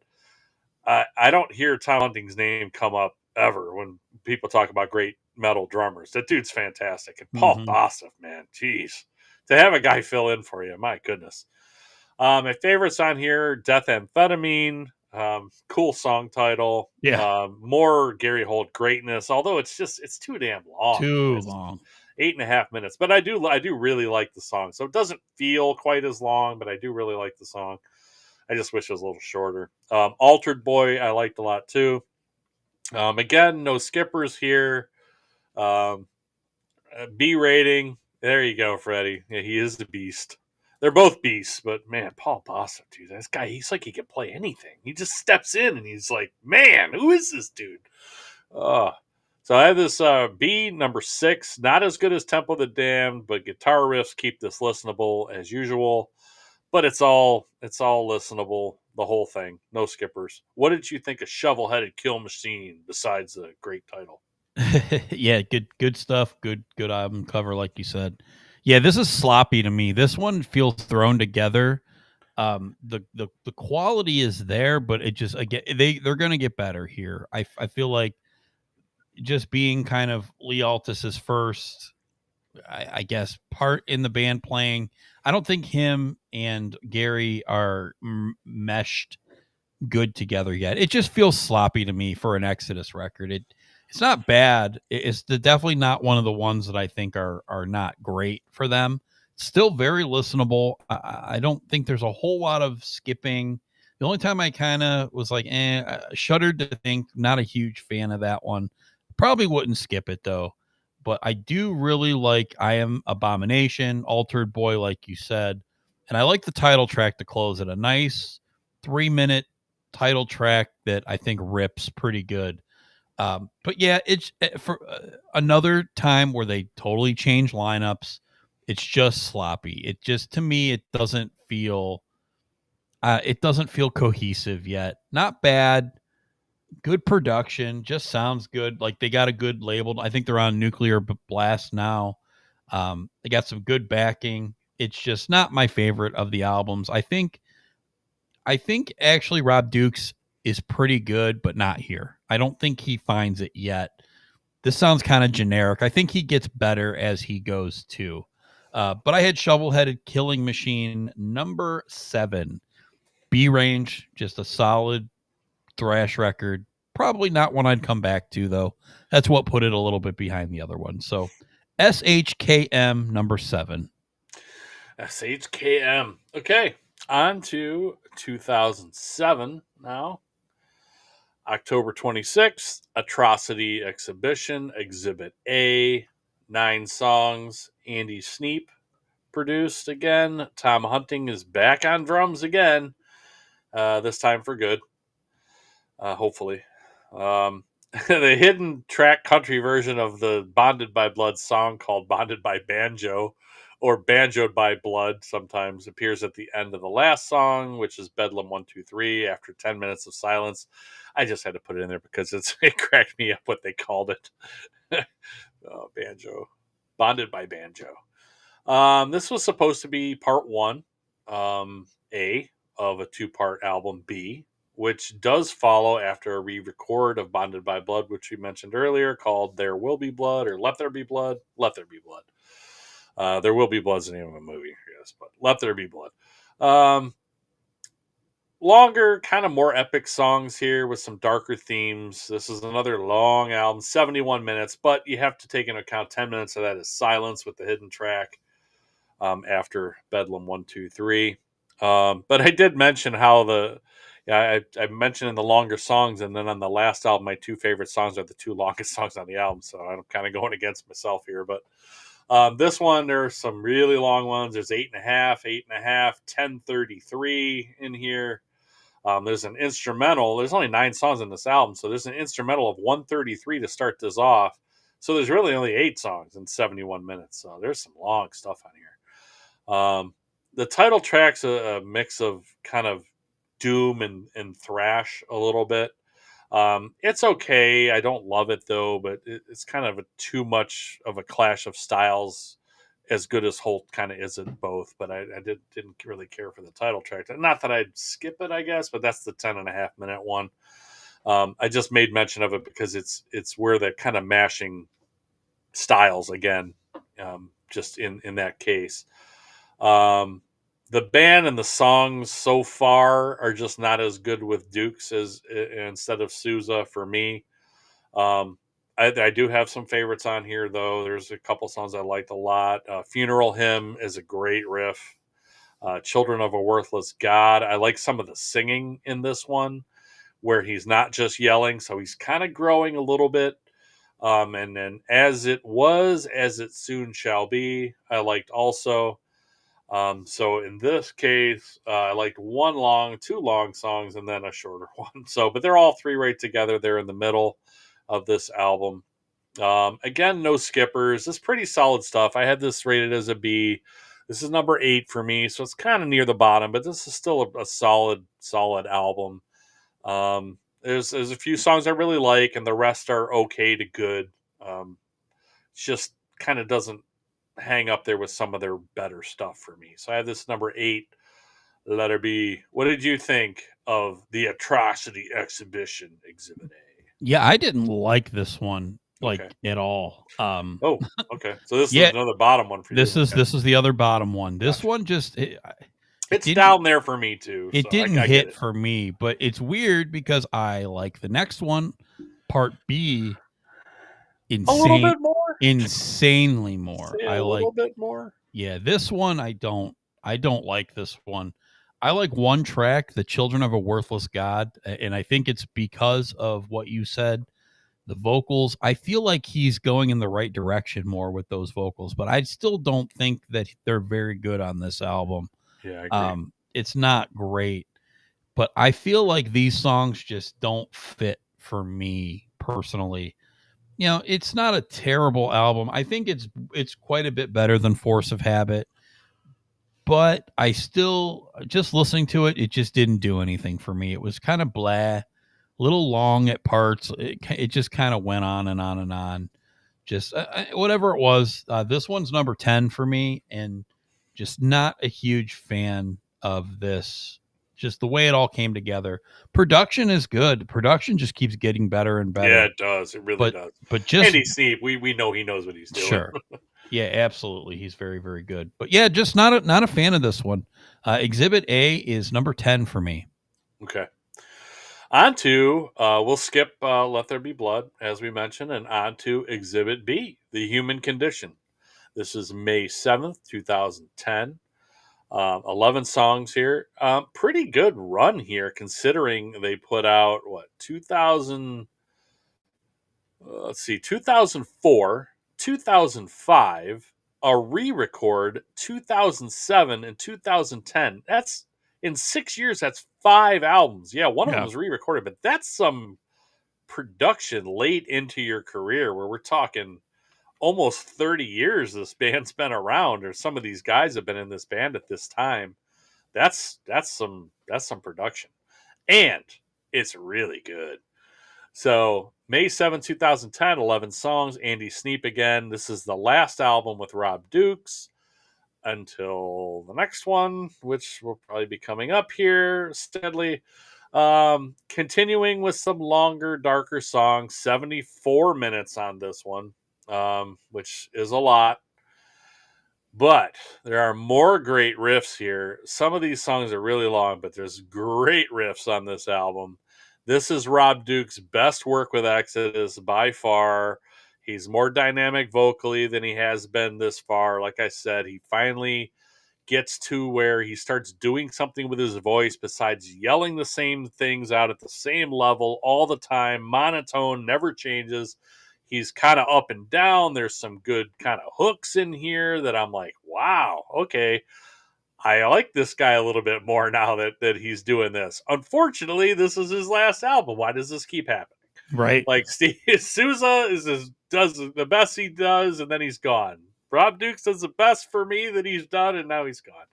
S6: I don't hear Tom Hunting's name come up ever when people talk about great metal drummers. That dude's fantastic. And Paul Bostaph, man, jeez. To have a guy fill in for you, my goodness. My favorites on here, Death Amphetamine. Cool song title.
S5: Yeah.
S6: More Gary Holt greatness, although it's too damn long.
S5: Too long.
S6: 8.5 minutes. But I do really like the song. So it doesn't feel quite as long, but I do really like the song. I just wish it was a little shorter. Altered Boy, I liked a lot too. Again, no skippers here. B rating. There you go, Freddie. Yeah, he is the beast. They're both beasts, but man, Paul Bosso, dude, this guy, he's like he can play anything. He just steps in and he's like, man, who is this dude? Oh. So I have this B number 6, not as good as Temple of the Damned, but guitar riffs keep this listenable as usual. But it's all listenable, the whole thing, no skippers. What did you think of Shovel-Headed Kill Machine besides the great title?
S5: Yeah, good stuff. Good album cover, like you said. Yeah, this is sloppy to me. This one feels thrown together. The quality is there, but it just again they're gonna get better here. I feel like just being kind of Lee Altus's first, I guess, part in the band playing. I don't think him and Gary are meshed good together yet. It just feels sloppy to me for an Exodus record. It's not bad. It's definitely not one of the ones that I think are not great for them. Still very listenable. I don't think there's a whole lot of skipping. The only time I kind of was like, shuddered to think, not a huge fan of that one. Probably wouldn't skip it though. But I do really like I Am Abomination, Altered Boy, like you said. And I like the title track to close it. A nice 3-minute title track that I think rips pretty good. But yeah, it's for another time where they totally change lineups. It's just sloppy. It just, to me, it doesn't feel cohesive yet. Not bad. Good production. Just sounds good. Like they got a good label. I think they're on Nuclear Blast now. They got some good backing. It's just not my favorite of the albums. I think actually Rob Dukes is pretty good, but not here. I don't think he finds it yet. This sounds kind of generic. I think he gets better as he goes too. But I had Shovel-Headed Killing Machine number 7. B range, just a solid thrash record. Probably not one I'd come back to though. That's what put it a little bit behind the other one. So SHKM number 7.
S6: SHKM. Okay. On to 2007 now. October 26th, Atrocity Exhibition, Exhibit A, 9 songs. Andy Sneap produced again. Tom Hunting is back on drums again, this time for good, hopefully. The hidden track country version of the Bonded by Blood song called Bonded by Banjo, or Banjoed by Blood, sometimes appears at the end of the last song, which is Bedlam 123, after 10 minutes of silence. I just had to put it in there because it cracked me up what they called it. Oh, Banjo. Bonded by Banjo. This was supposed to be part 1, A, of a 2-part album, B, which does follow after a re-record of Bonded by Blood, which we mentioned earlier, called There Will Be Blood, or Let There Be Blood. Let There Be Blood. There Will Be Blood's the name of a movie, yes, but Let There Be Blood. Longer, kind of more epic songs here with some darker themes. This is another long album, 71 minutes, but you have to take into account 10 minutes of that is silence with the hidden track after Bedlam 123. But I did mention how I mentioned in the longer songs, and then on the last album, my 2 favorite songs are the 2 longest songs on the album, so I'm kind of going against myself here, but this one, there are some really long ones. There's 8.5, 10:33 in here. There's an instrumental. There's only 9 songs in this album, so there's an instrumental of 1:33 to start this off. So there's really only 8 songs in 71 minutes. So there's some long stuff on here. The title track's a mix of kind of doom and thrash a little bit. It's okay. I don't love it though, but it's kind of too much of a clash of styles, as good as Holt kind of is at both. But I didn't really care for the title track. Not that I'd skip it, I guess, but that's the 10.5-minute one. I just made mention of it because it's where they're kind of mashing styles again, just in that case. The band and the songs so far are just not as good with Dukes as instead of Sousa for me. I do have some favorites on here, though. There's a couple songs I liked a lot. Funeral Hymn is a great riff. Children of a Worthless God. I like some of the singing in this one, where he's not just yelling, so he's kind of growing a little bit. And then As It Was, As It Soon Shall Be, I liked also. So in this case, I liked two long songs, and then a shorter one. So, but they're all three right together. They're in the middle of this album. Again, no skippers. It's pretty solid stuff. I had this rated as a B. This is number 8 for me, so it's kind of near the bottom, but this is still a solid album. There's a few songs I really like, and the rest are okay to good. Just kind of doesn't hang up there with some of their better stuff for me. So I have this number 8, letter B. What did you think of the Atrocity Exhibition, Exhibit A?
S5: Yeah, I didn't like this one at all.
S6: Oh, okay. So this
S5: yeah,
S6: is another bottom one for you.
S5: This is the other bottom one. This one just
S6: it's down there for me too.
S5: It
S6: so
S5: didn't
S6: I
S5: hit
S6: it.
S5: for me, but it's weird because I like the next one, Part B,
S6: a little bit more,
S5: insanely more.
S6: I like a little bit more.
S5: Yeah, this one I don't like this one. I like one track, The Children of a Worthless God, and I think it's because of what you said. The vocals, I feel like he's going in the right direction more with those vocals, but I still don't think that they're very good on this album.
S6: Yeah, I agree.
S5: It's not great, but I feel like these songs just don't fit for me personally. You know, it's not a terrible album. I think it's quite a bit better than Force of Habit, but I still, just listening to it, it just didn't do anything for me. It was kind of blah, a little long at parts. It just kind of went on and on and on. Just whatever it was. This one's number 10 for me, and just not a huge fan of this. Just the way it all came together. Production is good. Production just keeps getting better and better.
S6: Yeah, it does. It really does.
S5: But just
S6: Andy Sneap, we know he knows what he's doing.
S5: Sure. Yeah, absolutely. He's very, very good. But yeah, just not a fan of this one. Exhibit A is number 10 for me.
S6: Okay. On to, we'll skip Let There Be Blood, as we mentioned, and on to Exhibit B, The Human Condition. This is May 7th, 2010. 11 songs here. Pretty good run here, considering they put out, 2004, 2005, a re-record 2007 and 2010. That's in 6 years. That's 5 albums. Yeah, one of them was re-recorded, but that's some production late into your career, where we're talking almost 30 years this band's been around, or some of these guys have been in this band at this time. That's some production, and it's really good. So May 7th, 2010, 11 songs, Andy Sneap again. This is the last album with Rob Dukes until the next one, which will probably be coming up here steadily. Continuing with some longer, darker songs, 74 minutes on this one, which is a lot. But there are more great riffs here. Some of these songs are really long, but there's great riffs on this album. This is Rob Duke's best work with Exodus by far. He's more dynamic vocally than he has been this far. Like I said, he finally gets to where he starts doing something with his voice besides yelling the same things out at the same level all the time. Monotone, never changes. He's kind of up and down. There's some good kind of hooks in here that I'm like, wow, okay. I like this guy a little bit more now that he's doing this. Unfortunately, this is his last album. Why does this keep happening?
S5: Right.
S6: Like Steve Souza does the best he does, and then he's gone. Rob Dukes does the best for me that he's done, and now he's gone.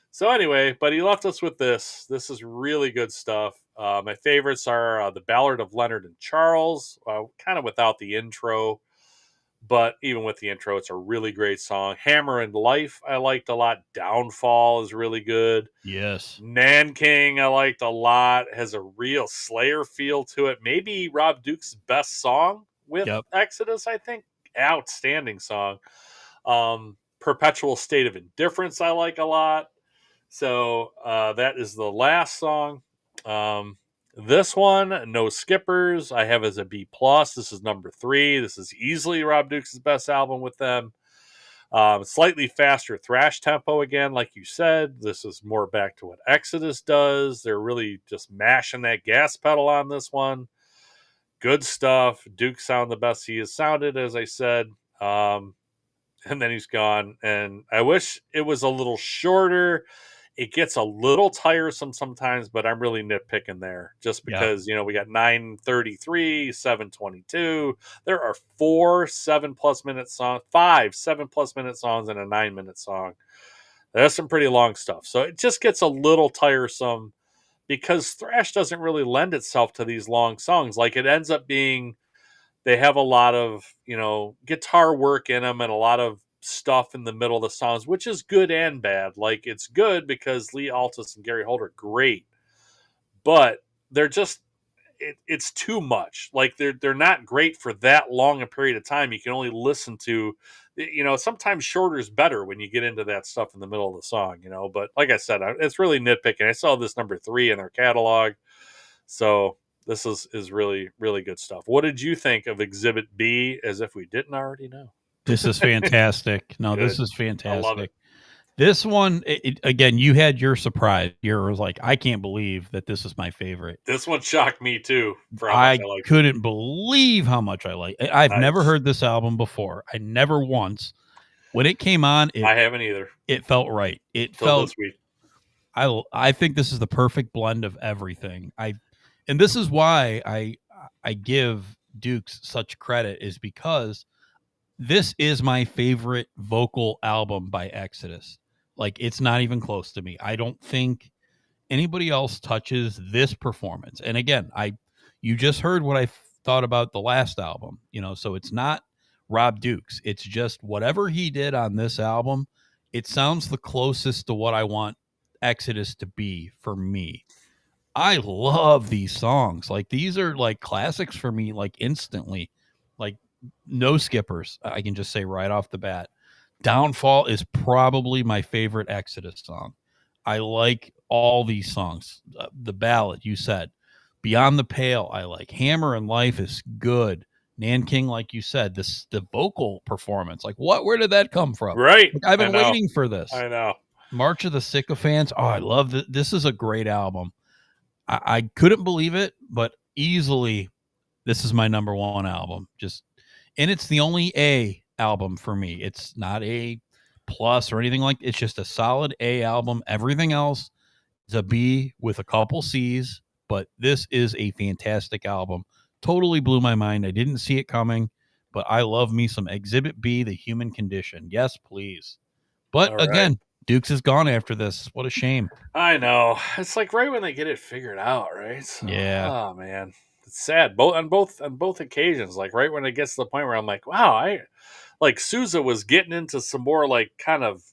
S6: So anyway, but he left us with this. This is really good stuff. My favorites are the Ballad of Leonard and Charles, kind of without the intro. But even with the intro, it's a really great song. Hammer and Life, I liked a lot. Downfall is really good.
S5: Yes.
S6: Nanking, I liked a lot. Has a real Slayer feel to it. Maybe Rob Duke's best song with Exodus, I think. Outstanding song. Perpetual State of Indifference, I like a lot. So that is the last song. This one, no skippers, I have as a B+. This is number 3. This is easily Rob Dukes' best album with them. Slightly faster thrash tempo again, like you said. This is more back to what Exodus does. They're really just mashing that gas pedal on this one. Good stuff. Duke sound the best he has sounded, as I said. and then he's gone. And I wish it was a little shorter. It gets a little tiresome sometimes, but I'm really nitpicking there just
S5: Yeah.
S6: because, we got 9:33, 7:22. There are 4 7+ minute songs, 5 7+ minute songs, and a 9-minute song. That's some pretty long stuff. So it just gets a little tiresome because thrash doesn't really lend itself to these long songs. Like it ends up being, they have a lot of, guitar work in them and a lot of stuff in the middle of the songs, which is good and bad. Like it's good because Lee Altus and Gary Holt are great, but they're just, it's too much. Like they're not great for that long a period of time. You can only listen to, sometimes shorter is better when you get into that stuff in the middle of the song, But like I said, it's really nitpicking. I saw this number 3 in their catalog, so this is really, really good stuff. What did you think of Exhibit B, as if we didn't already know?
S5: This is fantastic. No,
S6: Good.
S5: this is fantastic.
S6: I love it.
S5: This one, again, you had your surprise. You was like, I can't believe that this is my favorite.
S6: This one shocked me too. For how
S5: I
S6: much I liked
S5: couldn't believe how much I like. I've
S6: Nice.
S5: never heard this album before. I never once. When it came on,
S6: I haven't either.
S5: It felt right. It
S6: Till
S5: felt.
S6: this week.
S5: I think this is the perfect blend of everything. And this is why I give Dukes such credit, is because this is my favorite vocal album by Exodus. Like, it's not even close to me. I don't think anybody else touches this performance. And again, you just heard what I thought about the last album, so it's not Rob Dukes. It's just whatever he did on this album, it sounds the closest to what I want Exodus to be for me. I love these songs. Like, these are like classics for me, like instantly. Like, no skippers. I can just say right off the bat. Downfall is probably my favorite Exodus song. I like all these songs. The ballad, you said. Beyond the Pale, I like. Hammer and Life is good. Nanking, like you said, the vocal performance. Like, where did that come from?
S6: Right.
S5: Like, I've been waiting for this.
S6: I know.
S5: March of the Sycophants. Oh, I love this. This is a great album. I couldn't believe it, but easily this is my number one album. And it's the only A album for me. It's not A plus or anything like. It's just a solid A album. Everything else is a B with a couple C's, but this is a fantastic album. Totally blew my mind. I didn't see it coming, but I love me some Exhibit B, The Human Condition. Yes, please. But again, Dukes is gone after this. What a shame.
S6: I know. It's like right when they get it figured out, right? So,
S5: yeah.
S6: Oh man, it's sad. On both occasions. Like right when it gets to the point where I'm like, wow, Sousa was getting into some more like kind of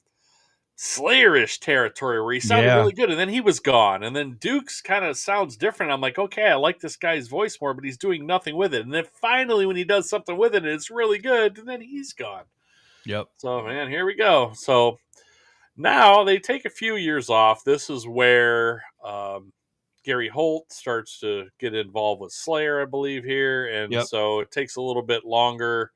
S6: Slayer-ish territory where he sounded really good, and then he was gone, and then Dukes kind of sounds different. I'm like, okay, I like this guy's voice more, but he's doing nothing with it. And then finally, when he does something with it, and it's really good, and then he's gone.
S5: Yep.
S6: So man, here we go. So now they take a few years off. This is where Gary Holt starts to get involved with Slayer, I believe, here, and so it takes a little bit longer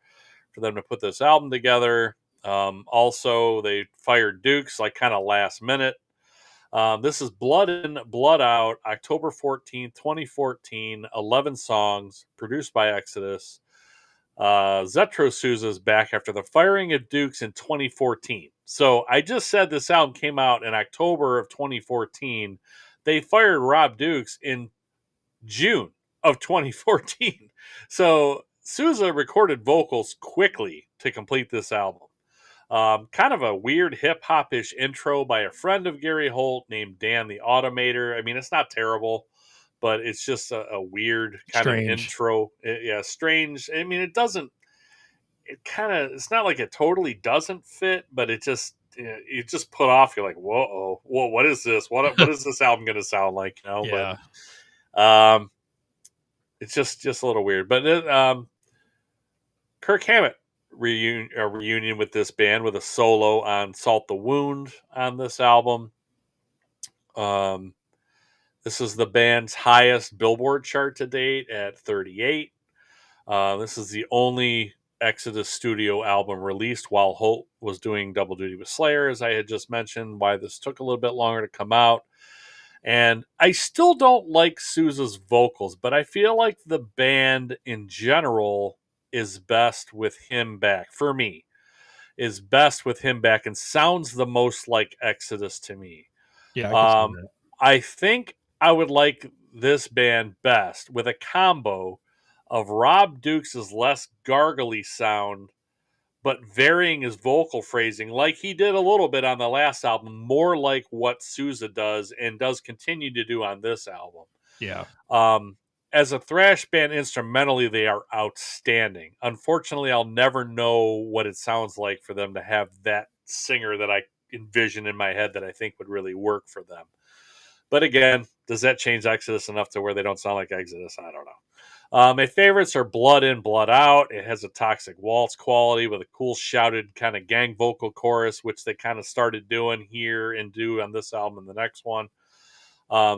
S6: for them to put this album together. Also, they fired Dukes like kind of last minute. This is Blood In, Blood Out, October 14th, 2014, 11 songs, produced by Exodus. Zetro Souza is back after the firing of Dukes in 2014. So I just said this album came out in October of 2014. They fired Rob Dukes in June of 2014. So Souza recorded vocals quickly to complete this album. Kind of a weird hip-hop-ish intro by a friend of Gary Holt named Dan the Automator. I mean, it's not terrible, but it's just a weird kind of intro. Strange. I mean, it's not like it totally doesn't fit, but it just, you just put off. You're like, whoa, what is this? What is this album going to sound like?
S5: Yeah.
S6: But it's just a little weird. But Kirk Hammett reunion with this band with a solo on Salt the Wound on this album. This is the band's highest Billboard chart to date at 38. This is the only Exodus studio album released while Holt was doing double duty with Slayer, as I had just mentioned, why this took a little bit longer to come out. And I still don't like Sousa's vocals, but I feel like the band in general is best with him back for me. is best with him back and sounds the most like Exodus to me.
S5: Yeah, I can see that.
S6: I think I would like this band best with a combo of Rob Dukes' less gargly sound, but varying his vocal phrasing, like he did a little bit on the last album, more like what Sousa does and does continue to do on this album.
S5: Yeah.
S6: As a thrash band, instrumentally, they are outstanding. Unfortunately, I'll never know what it sounds like for them to have that singer that I envision in my head that I think would really work for them. But again, does that change Exodus enough to where they don't sound like Exodus? I don't know. My favorites are Blood In, Blood Out. It has a Toxic Waltz quality with a cool shouted kind of gang vocal chorus, which they kind of started doing here and do on this album and the next one.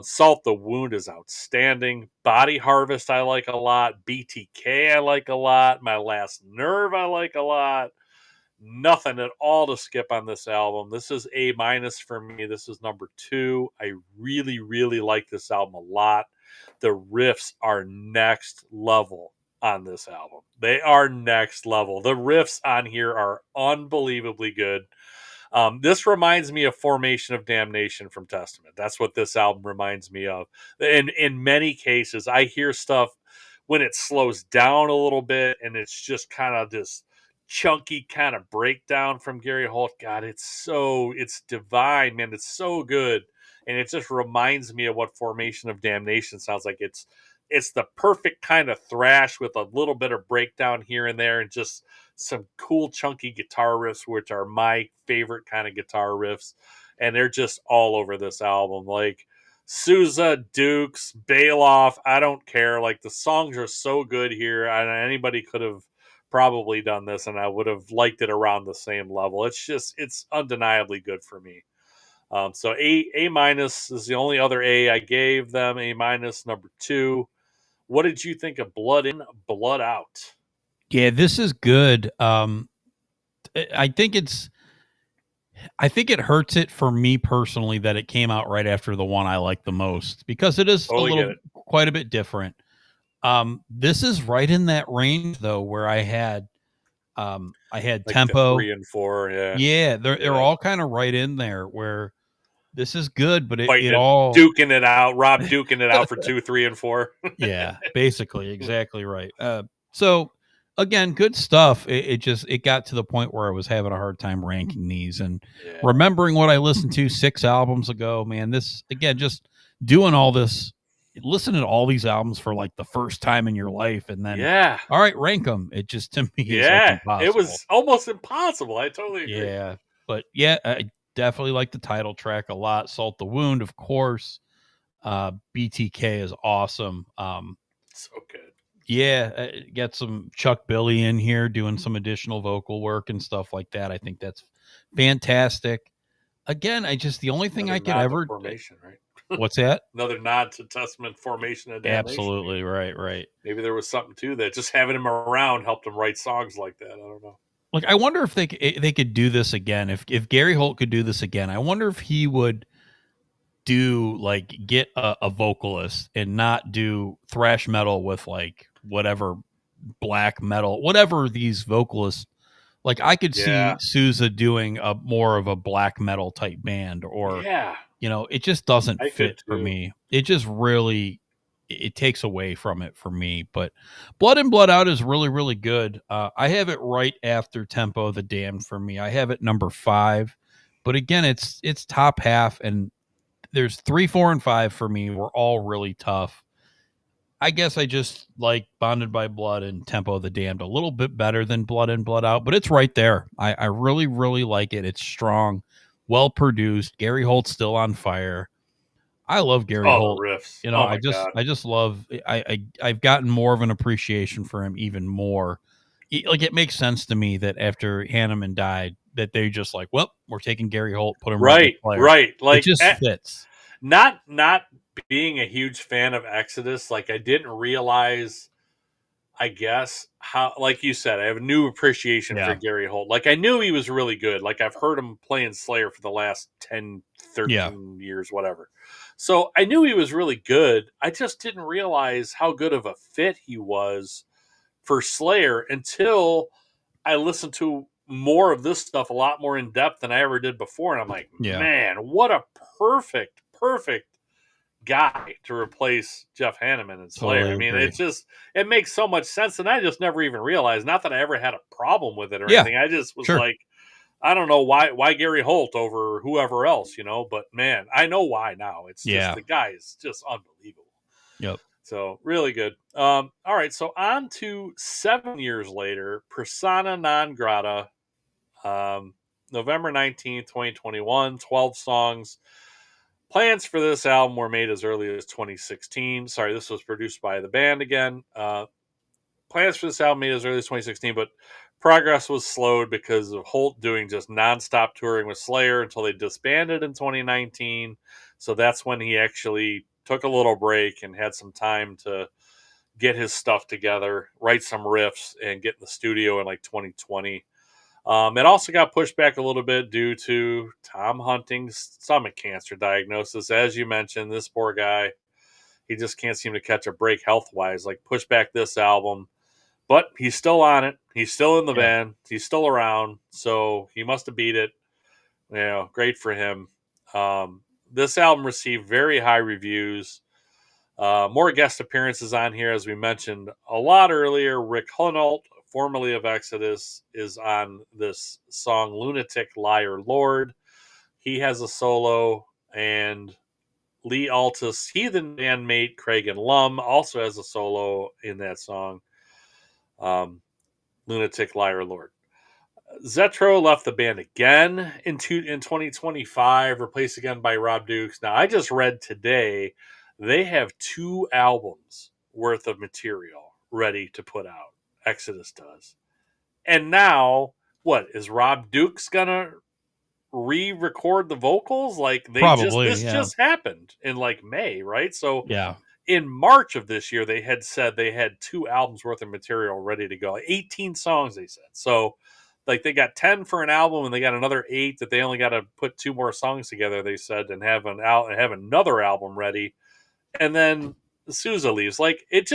S6: Salt the Wound is outstanding. Body Harvest I like a lot. BTK I like a lot. My Last Nerve I like a lot. Nothing at all to skip on this album. This is A- for me. This is number 2. I really, really like this album a lot. The riffs are next level on this album. They are next level. The riffs on here are unbelievably good. This reminds me of Formation of Damnation from Testament. That's what this album reminds me of. In many cases, I hear stuff when it slows down a little bit and it's just kind of this chunky kind of breakdown from Gary Holt. God, it's divine, man. It's so good. And it just reminds me of what Formation of Damnation sounds like. It's the perfect kind of thrash with a little bit of breakdown here and there and just some cool chunky guitar riffs, which are my favorite kind of guitar riffs. And they're just all over this album. Like Sousa, Dukes, Bailoff, I don't care. Like the songs are so good here. And anybody could have probably done this and I would have liked it around the same level. It's undeniably good for me. So A- is the only other A I gave them. A-, number 2. What did you think of Blood In, Blood Out?
S5: Yeah, this is good. I think it hurts it for me personally that it came out right after the one I like the most because it is
S6: Totally
S5: quite a bit different. This is right in that range though, where I had like Tempo
S6: 3 and 4. Yeah.
S5: Yeah, they're all kind of right in there where this is good, but it all
S6: duking it out, Rob duking it out for 2, 3, and 4.
S5: Yeah, basically, exactly right. So again, good stuff. It got to the point where I was having a hard time ranking these and remembering what I listened to 6 albums ago. Man, this again, just doing all this, listening to all these albums for like the first time in your life, and then all right, rank them. It just to me is like impossible.
S6: It was almost impossible. I totally agree.
S5: Yeah, but I definitely like the title track a lot. Salt the Wound, of course. BTK is awesome.
S6: So good.
S5: Yeah, get some Chuck Billy in here doing some additional vocal work and stuff like that. I think that's fantastic. Again, the only thing I could ever
S6: Formation, right?
S5: What's that?
S6: Another nod to Testament, Formation of Damnation.
S5: Absolutely, right.
S6: Maybe there was something to that. Just having him around helped him write songs like that. I don't know.
S5: Like, I wonder if they could do this again. If Gary Holt could do this again, I wonder if he would do like get a vocalist and not do thrash metal with like whatever black metal, whatever these vocalists. Like I could see Sousa doing a more of a black metal type band, or it just doesn't fit for me. It just really it takes away from it for me. But Blood In, Blood Out is really, really good. I have it right after Tempo the Damned for me. I have it number 5. But again, it's top half, and there's 3, 4, and 5 for me. We're all really tough. I guess I just like Bonded by Blood and Tempo the Damned a little bit better than Blood In, Blood Out, but it's right there. I really, really like it. It's strong, well produced. Gary Holt's still on fire. I love Gary Holt.
S6: Riffs.
S5: I just love. I've gotten more of an appreciation for him, even more. Like it makes sense to me that after Hanneman died, that they just like, well, we're taking Gary Holt, put him
S6: right. Like
S5: it just fits.
S6: Not being a huge fan of Exodus, like I didn't realize, I guess, how, like you said, I have a new appreciation for Gary Holt. Like I knew he was really good. Like I've heard him playing Slayer for the last 10, 13 years, whatever. So I knew he was really good. I just didn't realize how good of a fit he was for Slayer until I listened to more of this stuff a lot more in depth than I ever did before. And I'm like, man, what a perfect guy to replace Jeff Hanneman and Slayer.
S5: Totally
S6: I mean,
S5: agree.
S6: it makes so much sense. And I just never even realized, not that I ever had a problem with it or anything. I just was like, I don't know why Gary Holt over whoever else, but man, I know why now. It's just the guy is just unbelievable.
S5: Yep.
S6: So really good. All right. So on to 7 years later, Persona Non Grata, November 19th, 2021, 12 songs. Plans for this album were made as early as 2016. Sorry, this was produced by the band again. Plans for this album made as early as 2016, but progress was slowed because of Holt doing just nonstop touring with Slayer until they disbanded in 2019. So that's when he actually took a little break and had some time to get his stuff together, write some riffs, and get in the studio in like 2020. It also got pushed back a little bit due to Tom Hunting's stomach cancer diagnosis. As you mentioned, this poor guy, he just can't seem to catch a break health-wise. Like, push back this album. But he's still on it. He's still in the band. He's still around. So he must have beat it. Great for him. This album received very high reviews. More guest appearances on here, as we mentioned a lot earlier. Rick Hunolt, formerly of Exodus, is on this song Lunatic Liar Lord. He has a solo, and Lee Altus, Heathen bandmate Craig and Lum, also has a solo in that song, Lunatic Liar Lord. Zetro left the band again in 2025, replaced again by Rob Dukes. Now, I just read today they have 2 albums worth of material ready to put out. Exodus does. And now, what, is Rob Dukes gonna re-record the vocals? Like, this just happened in like May, right? So in March of this year, they had said they had 2 albums worth of material ready to go. 18 songs, they said. So like, they got 10 for an album, and they got another 8 that they only got to put 2 more songs together, they said, and have another album ready. And then Sousa leaves. Like, it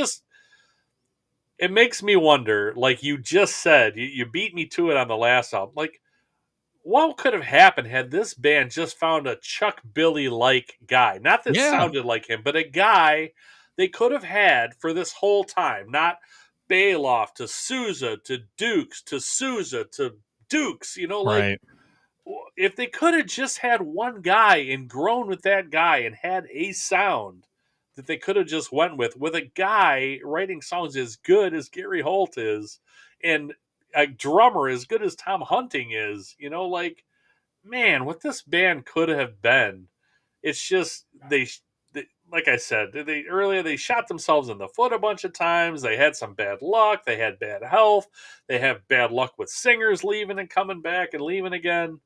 S6: makes me wonder, like you just said, you beat me to it on the last album. Like, what could have happened had this band just found a Chuck Billy-like guy? Not that sounded like him, but a guy they could have had for this whole time. Not Bailoff to Sousa to Dukes to Sousa to Dukes. Like, if they could have just had one guy and grown with that guy and had a sound that they could have just went with a guy writing songs as good as Gary Holt is, and a drummer as good as Tom Hunting is, like, man, what this band could have been. It's just, they like I said, they shot themselves in the foot a bunch of times. They had some bad luck. They had bad health. They have bad luck with singers leaving and coming back and leaving again.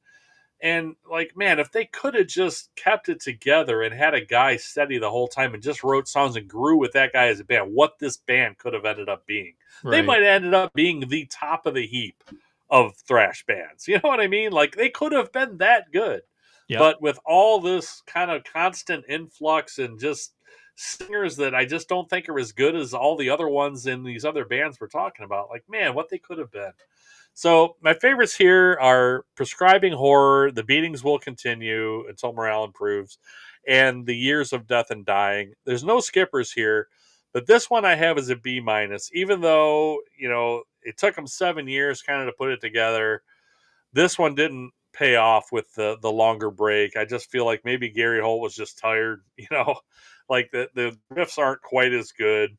S6: And like, man, if they could have just kept it together and had a guy steady the whole time and just wrote songs and grew with that guy as a band, what this band could have ended up being. They might have ended up being the top of the heap of thrash bands. You know what I mean? Like, they could have been that good. Yep. But with all this kind of constant influx and just singers that I just don't think are as good as all the other ones in these other bands we're talking about, like, man, what they could have been. So my favorites here are Prescribing Horror, The Beatings Will Continue Until Morale Improves, and The Years of Death and Dying. There's no skippers here, but this one I have as a B-, even though, it took them 7 years kind of to put it together. This one didn't pay off with the longer break. I just feel like maybe Gary Holt was just tired, like the riffs aren't quite as good.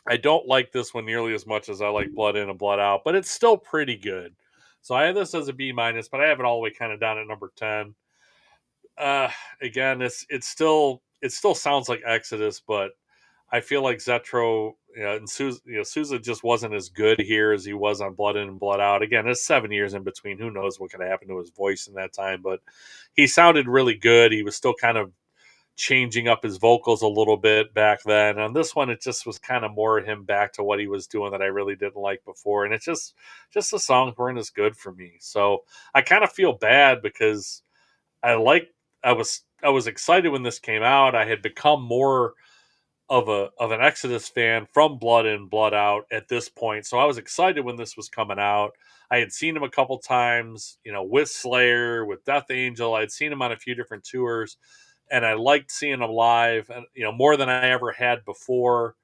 S6: I don't like this one nearly as much as I like Blood In and Blood Out, but it's still pretty good. So I have this as a B-, but I have it all the way kind of down at number 10. Again, it still sounds like Exodus, but I feel like Zetro and Sousa just wasn't as good here as he was on Blood In and Blood Out. Again, it's 7 years in between. Who knows what could have happened to his voice in that time, but he sounded really good. He was still kind of changing up his vocals a little bit back then. On this one, it just was kind of more him back to what he was doing that I really didn't like before. And it's just the songs weren't as good for me. So I kind of feel bad because I was excited when this came out. I had become more of an Exodus fan from Blood In, Blood Out at this point. So I was excited when this was coming out. I had seen him a couple times, with Slayer, with Death Angel. I'd seen him on a few different tours, and I liked seeing him live, and more than I ever had before.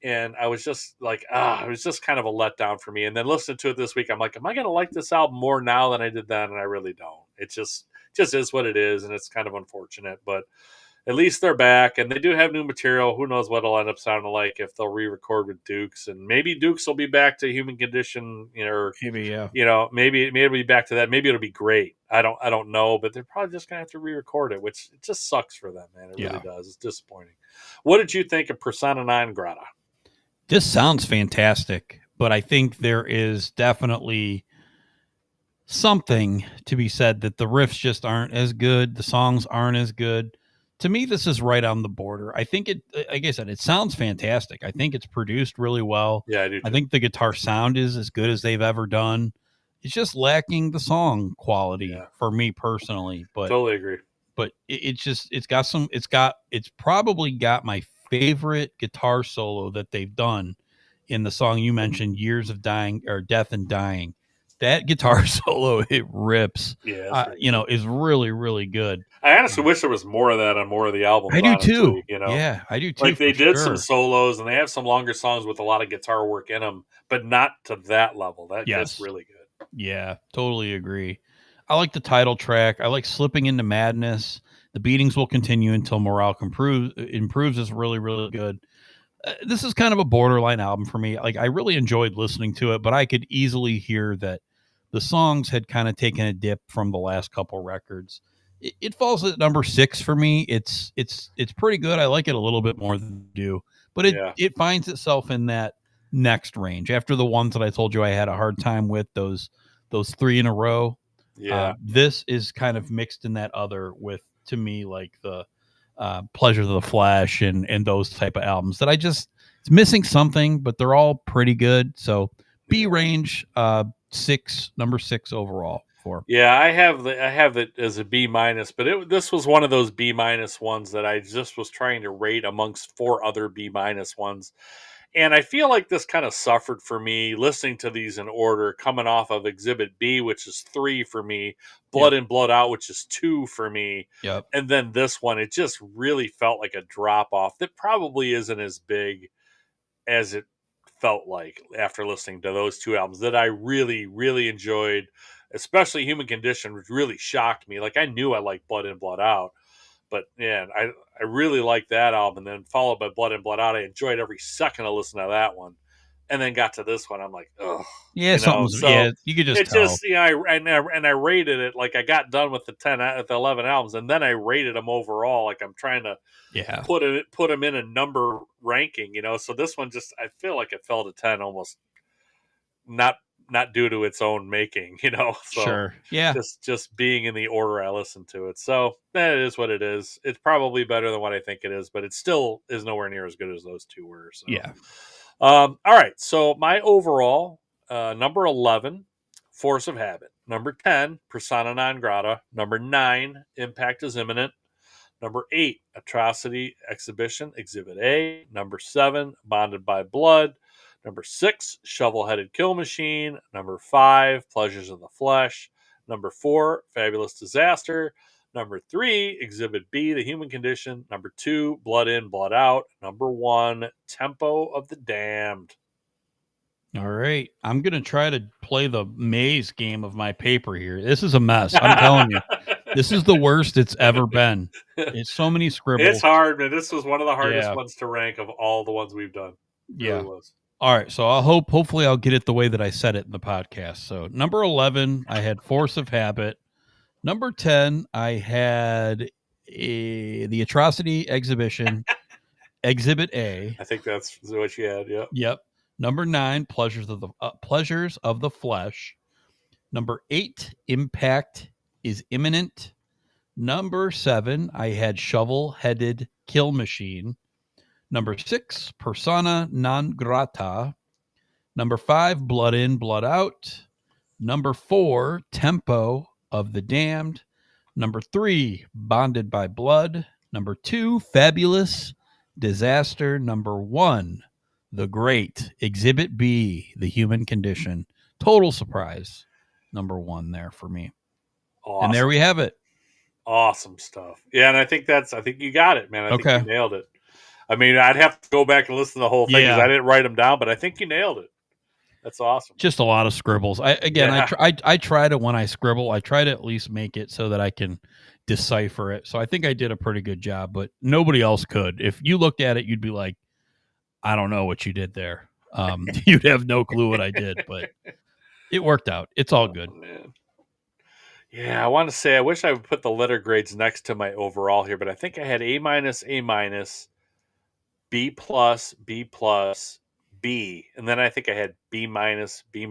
S6: And I was just like, it was just kind of a letdown for me. And then listening to it this week, I'm like, am I going to like this album more now than I did then? And I really don't. It just is what it is, and it's kind of unfortunate, but at least they're back, and they do have new material. Who knows what it'll end up sounding like if they'll re-record with Dukes, and maybe Dukes will be back to Human Condition, or
S5: Maybe, yeah.
S6: Maybe it'll be back to that. Maybe it'll be great. I don't know, but they're probably just gonna have to re-record it, which it just sucks for them, man. It really does. It's disappointing. What did you think of Persona non Grata?
S5: This sounds fantastic, but I think there is definitely something to be said that the riffs just aren't as good. The songs aren't as good. To me, this is right on the border. I think like I said, it sounds fantastic. I think it's produced really well.
S6: Yeah, I do too.
S5: I think the guitar sound is as good as they've ever done. It's just lacking the song quality for me personally. But
S6: totally agree.
S5: But it's probably got my favorite guitar solo that they've done in the song you mentioned, Years of Dying or Death and Dying. That guitar solo, it rips.
S6: Yeah,
S5: is really, really good.
S6: I honestly wish there was more of that on more of the albums.
S5: I do too.
S6: Yeah,
S5: I do too.
S6: Like they did some solos, and they have some longer songs with a lot of guitar work in them, but not to that level. That gets really good.
S5: Yeah, totally agree. I like the title track. I like Slipping Into Madness. The Beatings Will Continue Until Morale Improves is really, really good. This is kind of a borderline album for me. Like, I really enjoyed listening to it, but I could easily hear that the songs had kind of taken a dip from the last couple records. It falls at number 6 for me. It's pretty good. I like it a little bit more than you do, but it finds itself in that next range after the ones that I told you I had a hard time with, those 3 in a row.
S6: Yeah,
S5: this is kind of mixed in that other with, to me, like the Pleasures of the Flesh and those type of albums that it's missing something, but they're all pretty good. So B range, 6, number 6 overall for.
S6: Yeah, I have it as a B minus, but this was one of those B minus ones that I just was trying to rate amongst 4 other B minus ones. And I feel like this kind of suffered for me listening to these in order, coming off of Exhibit B, which is 3 for me, Blood In, Blood Out, which is 2 for me.
S5: Yep.
S6: And then this one, it just really felt like a drop off that probably isn't as big as it felt like after listening to those 2 albums that I really, really enjoyed, especially Human Condition, which really shocked me. Like, I knew I liked Blood In, Blood Out. But man, I really liked that album, and then followed by Blood In, Blood Out. I enjoyed every second of listening to that one, and then got to this one. I'm like, ugh.
S5: Yeah, you could just tell.
S6: Just I rated it like I got done with the 11 albums, and then I rated them overall. Like I'm trying to put them in a number ranking, So this one just I feel like it fell to 10 almost, not due to its own making, So
S5: sure. Yeah.
S6: Just being in the order I listened to it. So that is what it is. It's probably better than what I think it is, but it still is nowhere near as good as those 2 were. So.
S5: Yeah.
S6: All right. So my overall, number 11, Force of Habit. Number 10, Persona non Grata. Number 9, Impact is Imminent. Number 8, Atrocity Exhibition, Exhibit A. Number 7, Bonded by Blood. Number 6, Shovel-Headed Kill Machine. Number 5, Pleasures of the Flesh. Number 4, Fabulous Disaster. Number 3, Exhibit B, The Human Condition. Number 2, Blood In, Blood Out. Number 1, Tempo of the Damned.
S5: All right. I'm going to try to play the maze game of my paper here. This is a mess. I'm telling you. This is the worst it's ever been. It's so many scribbles.
S6: It's hard, man. This was one of the hardest ones to rank of all the ones we've done. It really was.
S5: All right, so hopefully I'll get it the way that I said it in the podcast. So number 11, I had Force of Habit. Number 10, I had the Atrocity Exhibition, Exhibit A.
S6: I think that's what you had. Yep.
S5: Yep. Number 9, Pleasures of the Flesh. Number 8, Impact is Imminent. Number 7, I had Shovel-Headed Kill Machine. Number 6, Persona non Grata. Number 5, Blood In, Blood Out. Number 4, Tempo of the Damned. Number 3, Bonded by Blood. Number 2, Fabulous Disaster number 1, The Great. Exhibit B, The Human Condition. Total surprise. Number 1 there for me.
S6: Awesome.
S5: And there we have it.
S6: Awesome stuff. Yeah, and I think you got it, man. I think you nailed it. I mean, I'd have to go back and listen to the whole thing because I didn't write them down, but I think you nailed it. That's awesome.
S5: Just a lot of scribbles. I try to, when I scribble, I try to at least make it so that I can decipher it. So I think I did a pretty good job, but nobody else could. If you looked at it, you'd be like, I don't know what you did there. You'd have no clue what I did, but it worked out. It's all good.
S6: Man. Yeah, I want to say I wish I would put the letter grades next to my overall here, but I think I had A-, A-, B+, B+, B, and then I think I had B-, B-, B-,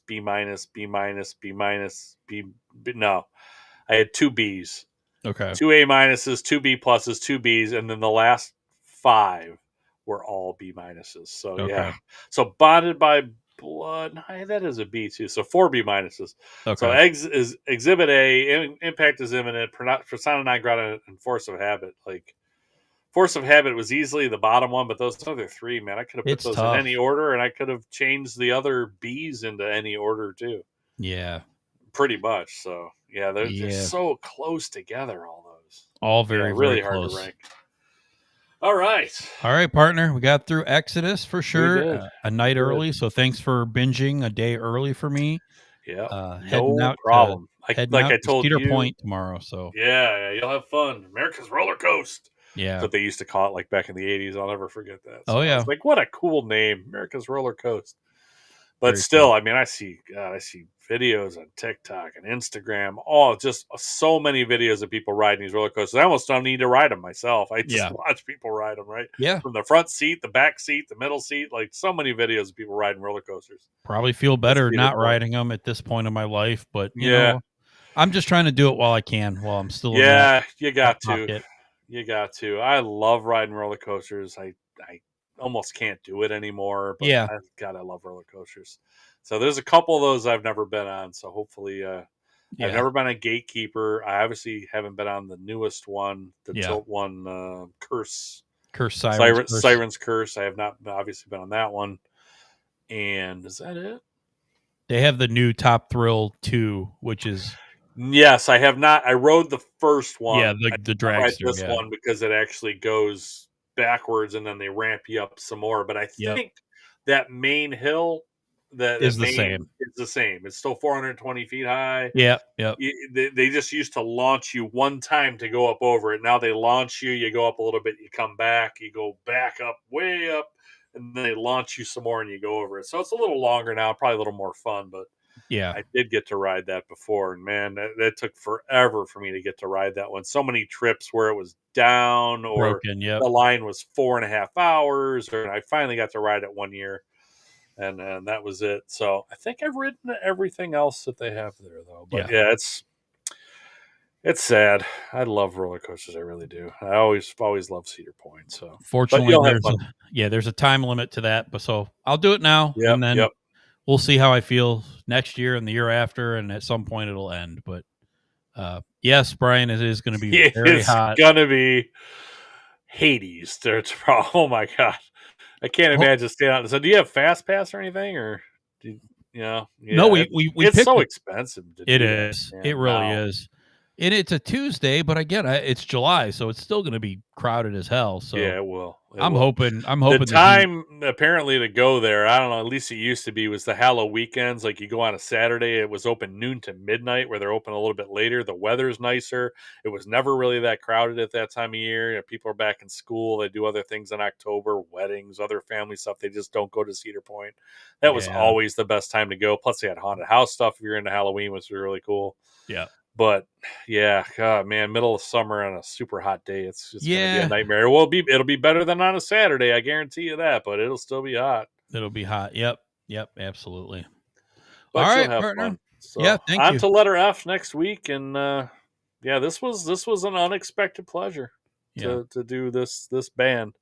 S6: B-, B-, B. No, I had 2 B's.
S5: Okay.
S6: 2 A-, 2 B+, 2 B's, and then the last 5 were all B-. So yeah. So Bonded by Blood, no, that is a B too. So 4 B-.
S5: Okay.
S6: So is Exhibit A, Impact is Imminent, Persona non grata, and Force of Habit. Like Force of Habit was easily the bottom one, but those other 3, man, I could have put those in any order, and I could have changed the other B's into any order too.
S5: Yeah.
S6: Pretty much. So yeah, they're so close together. All those,
S5: all very
S6: really
S5: very
S6: hard
S5: close.
S6: to rank. All right,
S5: partner. We got through Exodus for sure. A night early, so thanks for binging a day early for me.
S6: Yeah,
S5: heading
S6: no
S5: out
S6: problem.
S5: I told Cedar Point tomorrow. So
S6: yeah, you'll have fun. America's Roller Coast.
S5: Yeah,
S6: that's what they used to call it, like back in the '80s. I'll never forget that. So
S5: I
S6: was like, what a cool name, America's Roller Coast. But
S5: very
S6: still,
S5: cool.
S6: I mean, I see videos on TikTok and Instagram. Oh, just so many videos of people riding these roller coasters. I almost don't need to ride them myself. I just watch people ride them, right?
S5: Yeah.
S6: From the front seat, the back seat, the middle seat. Like so many videos of people riding roller coasters.
S5: Probably feel better not riding them at this point in my life. But, you know, I'm just trying to do it while I can, while I'm still in that
S6: you got to.
S5: pocket.
S6: You got to. I love riding roller coasters. I almost can't do it anymore. But I love roller coasters. So there's a couple of those I've never been on. So hopefully, I've never been a Gatekeeper. I obviously haven't been on the newest one, the Tilt one, Siren's Curse. I have not obviously been on that one. And is that it?
S5: They have the new Top Thrill 2, which is...
S6: Yes, I have not. I rode the first one.
S5: Yeah, the dragster.
S6: This one because it actually goes backwards and then they ramp you up some more. But I think that main hill is the same. It's the same. It's still 420 feet high.
S5: Yeah.
S6: They just used to launch you one time to go up over it. Now they launch you. You go up a little bit. You come back. You go back up, way up, and then they launch you some more and you go over it. So it's a little longer now. Probably a little more fun, but.
S5: Yeah,
S6: I did get to ride that before, and man, that took forever for me to get to ride that one. So many trips where it was down or
S5: broken,
S6: the line was 4.5 hours, and I finally got to ride it one year, and that was it. So I think I've ridden everything else that they have there, though. But it's sad. I love roller coasters, I really do. I always love Cedar Point. So
S5: fortunately, there's a time limit to that, but so I'll do it now, and then. We'll see how I feel next year and the year after, and at some point it'll end. But yes, Brian, it is going to be very hot.
S6: It's going to be Hades. Oh my god, I can't imagine staying out. So, do you have Fast Pass or anything, or no?
S5: We
S6: it's so expensive.
S5: It is. It really is. And it's a Tuesday, but again, it's July, so it's still going to be crowded as hell. So
S6: yeah, it will.
S5: I'm hoping.
S6: The time apparently to go there, I don't know. At least it used to be was the Halloween weekends. Like you go on a Saturday, it was open noon to midnight, where they're open a little bit later. The weather's nicer. It was never really that crowded at that time of year. People are back in school. They do other things in October, weddings, other family stuff. They just don't go to Cedar Point. That was always the best time to go. Plus, they had haunted house stuff if you're into Halloween, which was really cool.
S5: Yeah.
S6: But yeah, God, man, middle of summer on a super hot day, it's just gonna be a nightmare. It'll be better than on a Saturday, I guarantee you that. But it'll still be hot.
S5: It'll be hot. Yep, absolutely.
S6: But all right, partner. Fun. So,
S5: thank you.
S6: On to letter F next week, and this was an unexpected pleasure to do this band.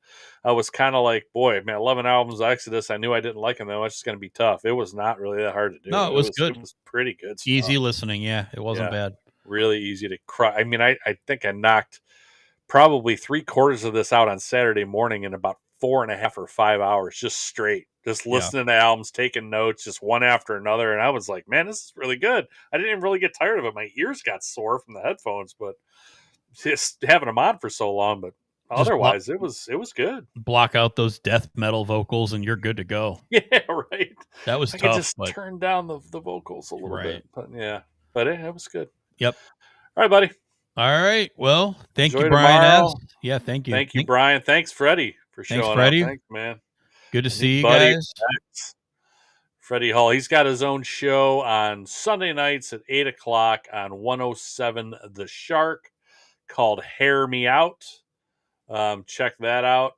S6: I was kind of like, boy, man, 11 albums of Exodus. I knew I didn't like them that much. It's going to be tough. It was not really that hard to do.
S5: No, it was good.
S6: It was pretty good stuff.
S5: Easy listening. Yeah, it wasn't bad.
S6: Really easy to cry. I mean, I think I knocked probably 3/4 of this out on Saturday morning in about 4.5 or 5 hours, just straight, just listening to albums, taking notes, just one after another. And I was like, man, this is really good. I didn't even really get tired of it. My ears got sore from the headphones, but just having them on for so long. But otherwise, it was good.
S5: Block out those death metal vocals, and you're good to go.
S6: Yeah, right.
S5: That was
S6: I
S5: tough.
S6: could just turn down the vocals a little bit, but yeah, but it was good.
S5: Yep.
S6: All right, buddy.
S5: All right. Well, thank
S6: Enjoy
S5: you, Brian
S6: tomorrow.
S5: S. Yeah, thank you.
S6: Thank you, Brian. Thanks, Freddie, for showing
S5: Freddie.
S6: up. Thanks, man.
S5: Good to see you guys.
S6: Freddie Hall. He's got his own show on Sunday nights at 8 o'clock on 107 The Shark called Hair Me Out. Check that out.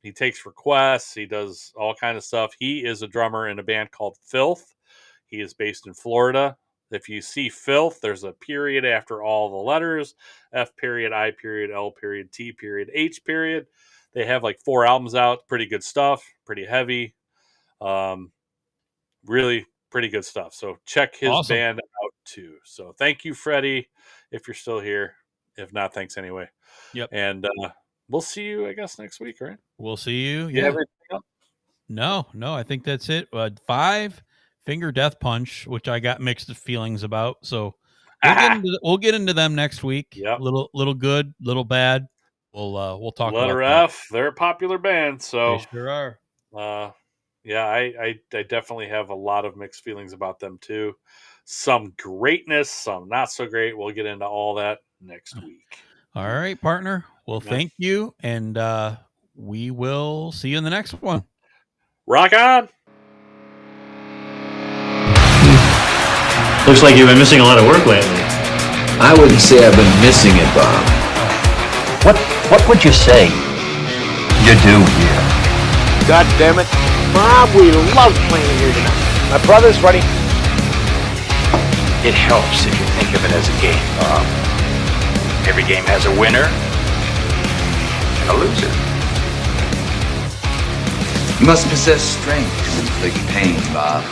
S6: He takes requests. He does all kind of stuff. He is a drummer in a band called Filth. He is based in Florida. If you see Filth, there's a period after all the letters: F period, I period, L period, T period, H period. They have like 4 albums out. Pretty good stuff. Pretty heavy. Really pretty good stuff. So check his band out too. So thank you, Freddie, if you're still here. If not, thanks anyway.
S5: Yep.
S6: And we'll see you, I guess, next week, right?
S5: We'll see you.
S6: Yeah.
S5: Yeah. No, I think that's it. 5 Finger Death Punch, which I got mixed feelings about. So we'll get into them next week.
S6: Yep.
S5: Little good, little bad. We'll talk
S6: Letter
S5: about
S6: F. They're a popular band, so
S5: they sure are.
S6: Yeah, I definitely have a lot of mixed feelings about them too. Some greatness, some not so great. We'll get into all that next week.
S5: All right, partner. Well, thank you, and we will see you in the next one.
S6: Rock on.
S1: Looks like you've been missing a lot of work lately.
S2: I wouldn't say I've been missing it, Bob.
S7: What would you say you do here?
S4: God damn it. Bob, we love playing here tonight. My brother's ready.
S3: It helps if you think of it as a game, Bob. Every game has a winner and a loser.
S2: You must possess strength to inflict pain, Bob.